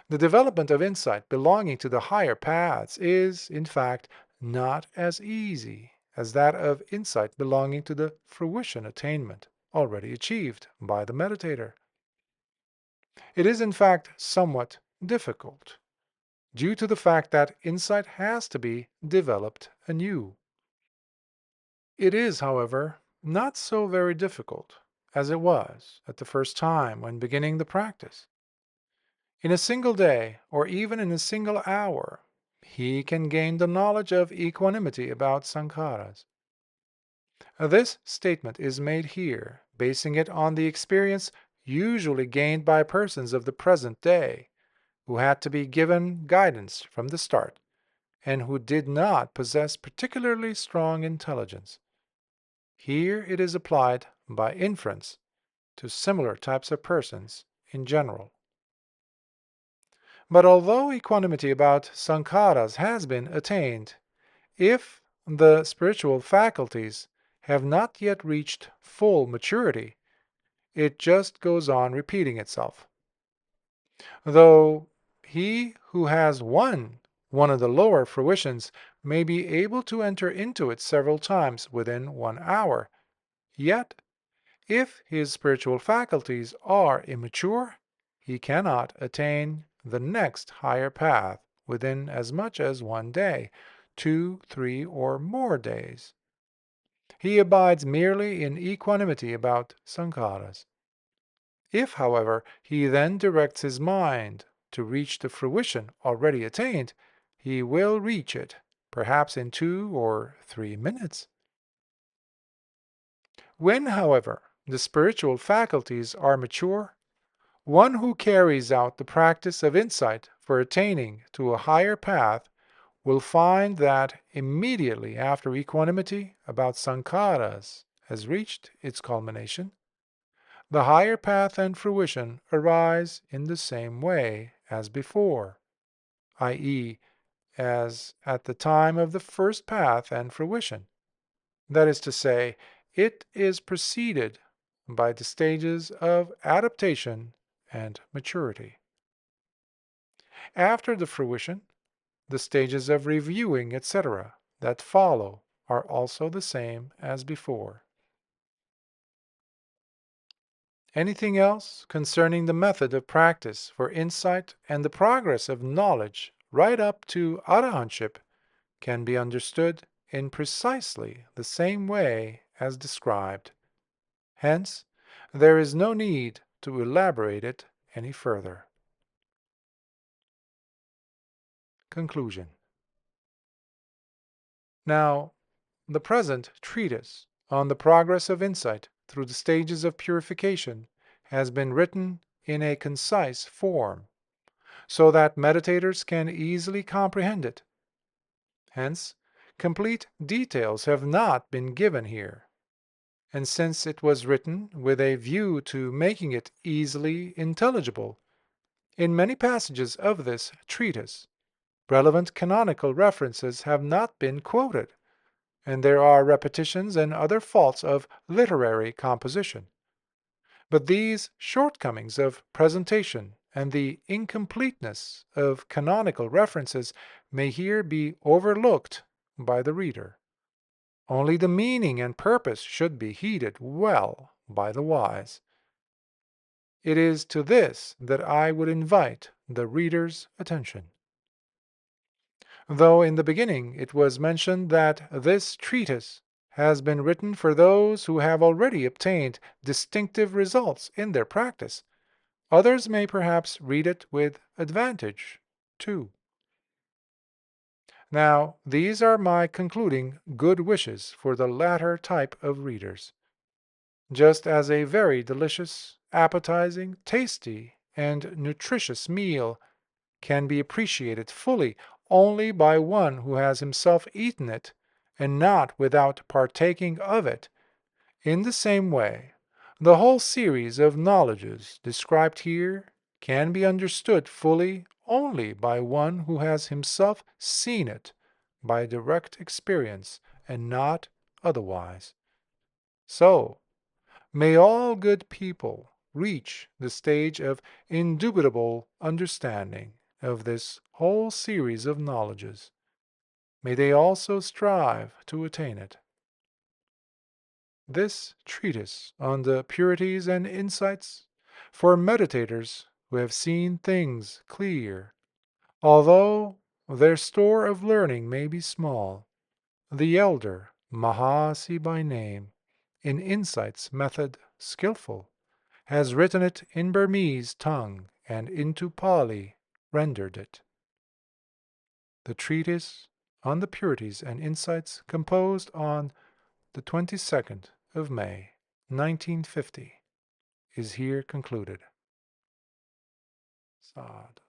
The development of insight belonging to the higher paths is, in fact, not as easy as that of insight belonging to the fruition attainment already achieved by the meditator. It is, in fact, somewhat difficult, due to the fact that insight has to be developed anew. It is, however, not so very difficult as it was at the first time when beginning the practice. In a single day, or even in a single hour, he can gain the knowledge of equanimity about sankharas. This statement is made here, basing it on the experience usually gained by persons of the present day, who had to be given guidance from the start, and who did not possess particularly strong intelligence. Here it is applied by inference to similar types of persons in general. But although equanimity about sankharas has been attained, if the spiritual faculties have not yet reached full maturity, it just goes on repeating itself. Though he who has won one of the lower fruitions may be able to enter into it several times within 1 hour, yet if his spiritual faculties are immature, he cannot attain the next higher path within as much as 1 day, 2, 3, or more days. He abides merely in equanimity about sankharas. If, however, he then directs his mind to reach the fruition already attained, he will reach it, perhaps in 2 or 3 minutes. When, however, the spiritual faculties are mature, one who carries out the practice of insight for attaining to a higher path will find that immediately after equanimity about sankharas has reached its culmination, the higher path and fruition arise in the same way as before, i.e., as at the time of the first path and fruition. That is to say, it is preceded by the stages of adaptation and maturity. After the fruition, the stages of reviewing, etc., that follow are also the same as before. Anything else concerning the method of practice for insight and the progress of knowledge right up to arahantship can be understood in precisely the same way as described. Hence, there is no need to elaborate it any further. Conclusion. Now, the present treatise on the progress of insight through the stages of purification has been written in a concise form, so that meditators can easily comprehend it. Hence, complete details have not been given here, and since it was written with a view to making it easily intelligible, in many passages of this treatise, relevant canonical references have not been quoted, and there are repetitions and other faults of literary composition. But these shortcomings of presentation and the incompleteness of canonical references may here be overlooked by the reader. Only the meaning and purpose should be heeded well by the wise. It is to this that I would invite the reader's attention. Though in the beginning it was mentioned that this treatise has been written for those who have already obtained distinctive results in their practice, others may perhaps read it with advantage, too. Now, these are my concluding good wishes for the latter type of readers. Just as a very delicious, appetizing, tasty, and nutritious meal can be appreciated fully only by one who has himself eaten it, and not without partaking of it, in the same way, the whole series of knowledges described here can be understood fully only by one who has himself seen it by direct experience, and not otherwise. So, may all good people reach the stage of indubitable understanding of this whole series of knowledges. May they also strive to attain it. This treatise on the purities and insights for meditators who have seen things clear, although their store of learning may be small, the elder Mahāsi by name, in insight's method skillful, has written it in Burmese tongue and into Pāli rendered it. The treatise on the purities and insights composed on the 22nd of May, 1950, is here concluded. Sad.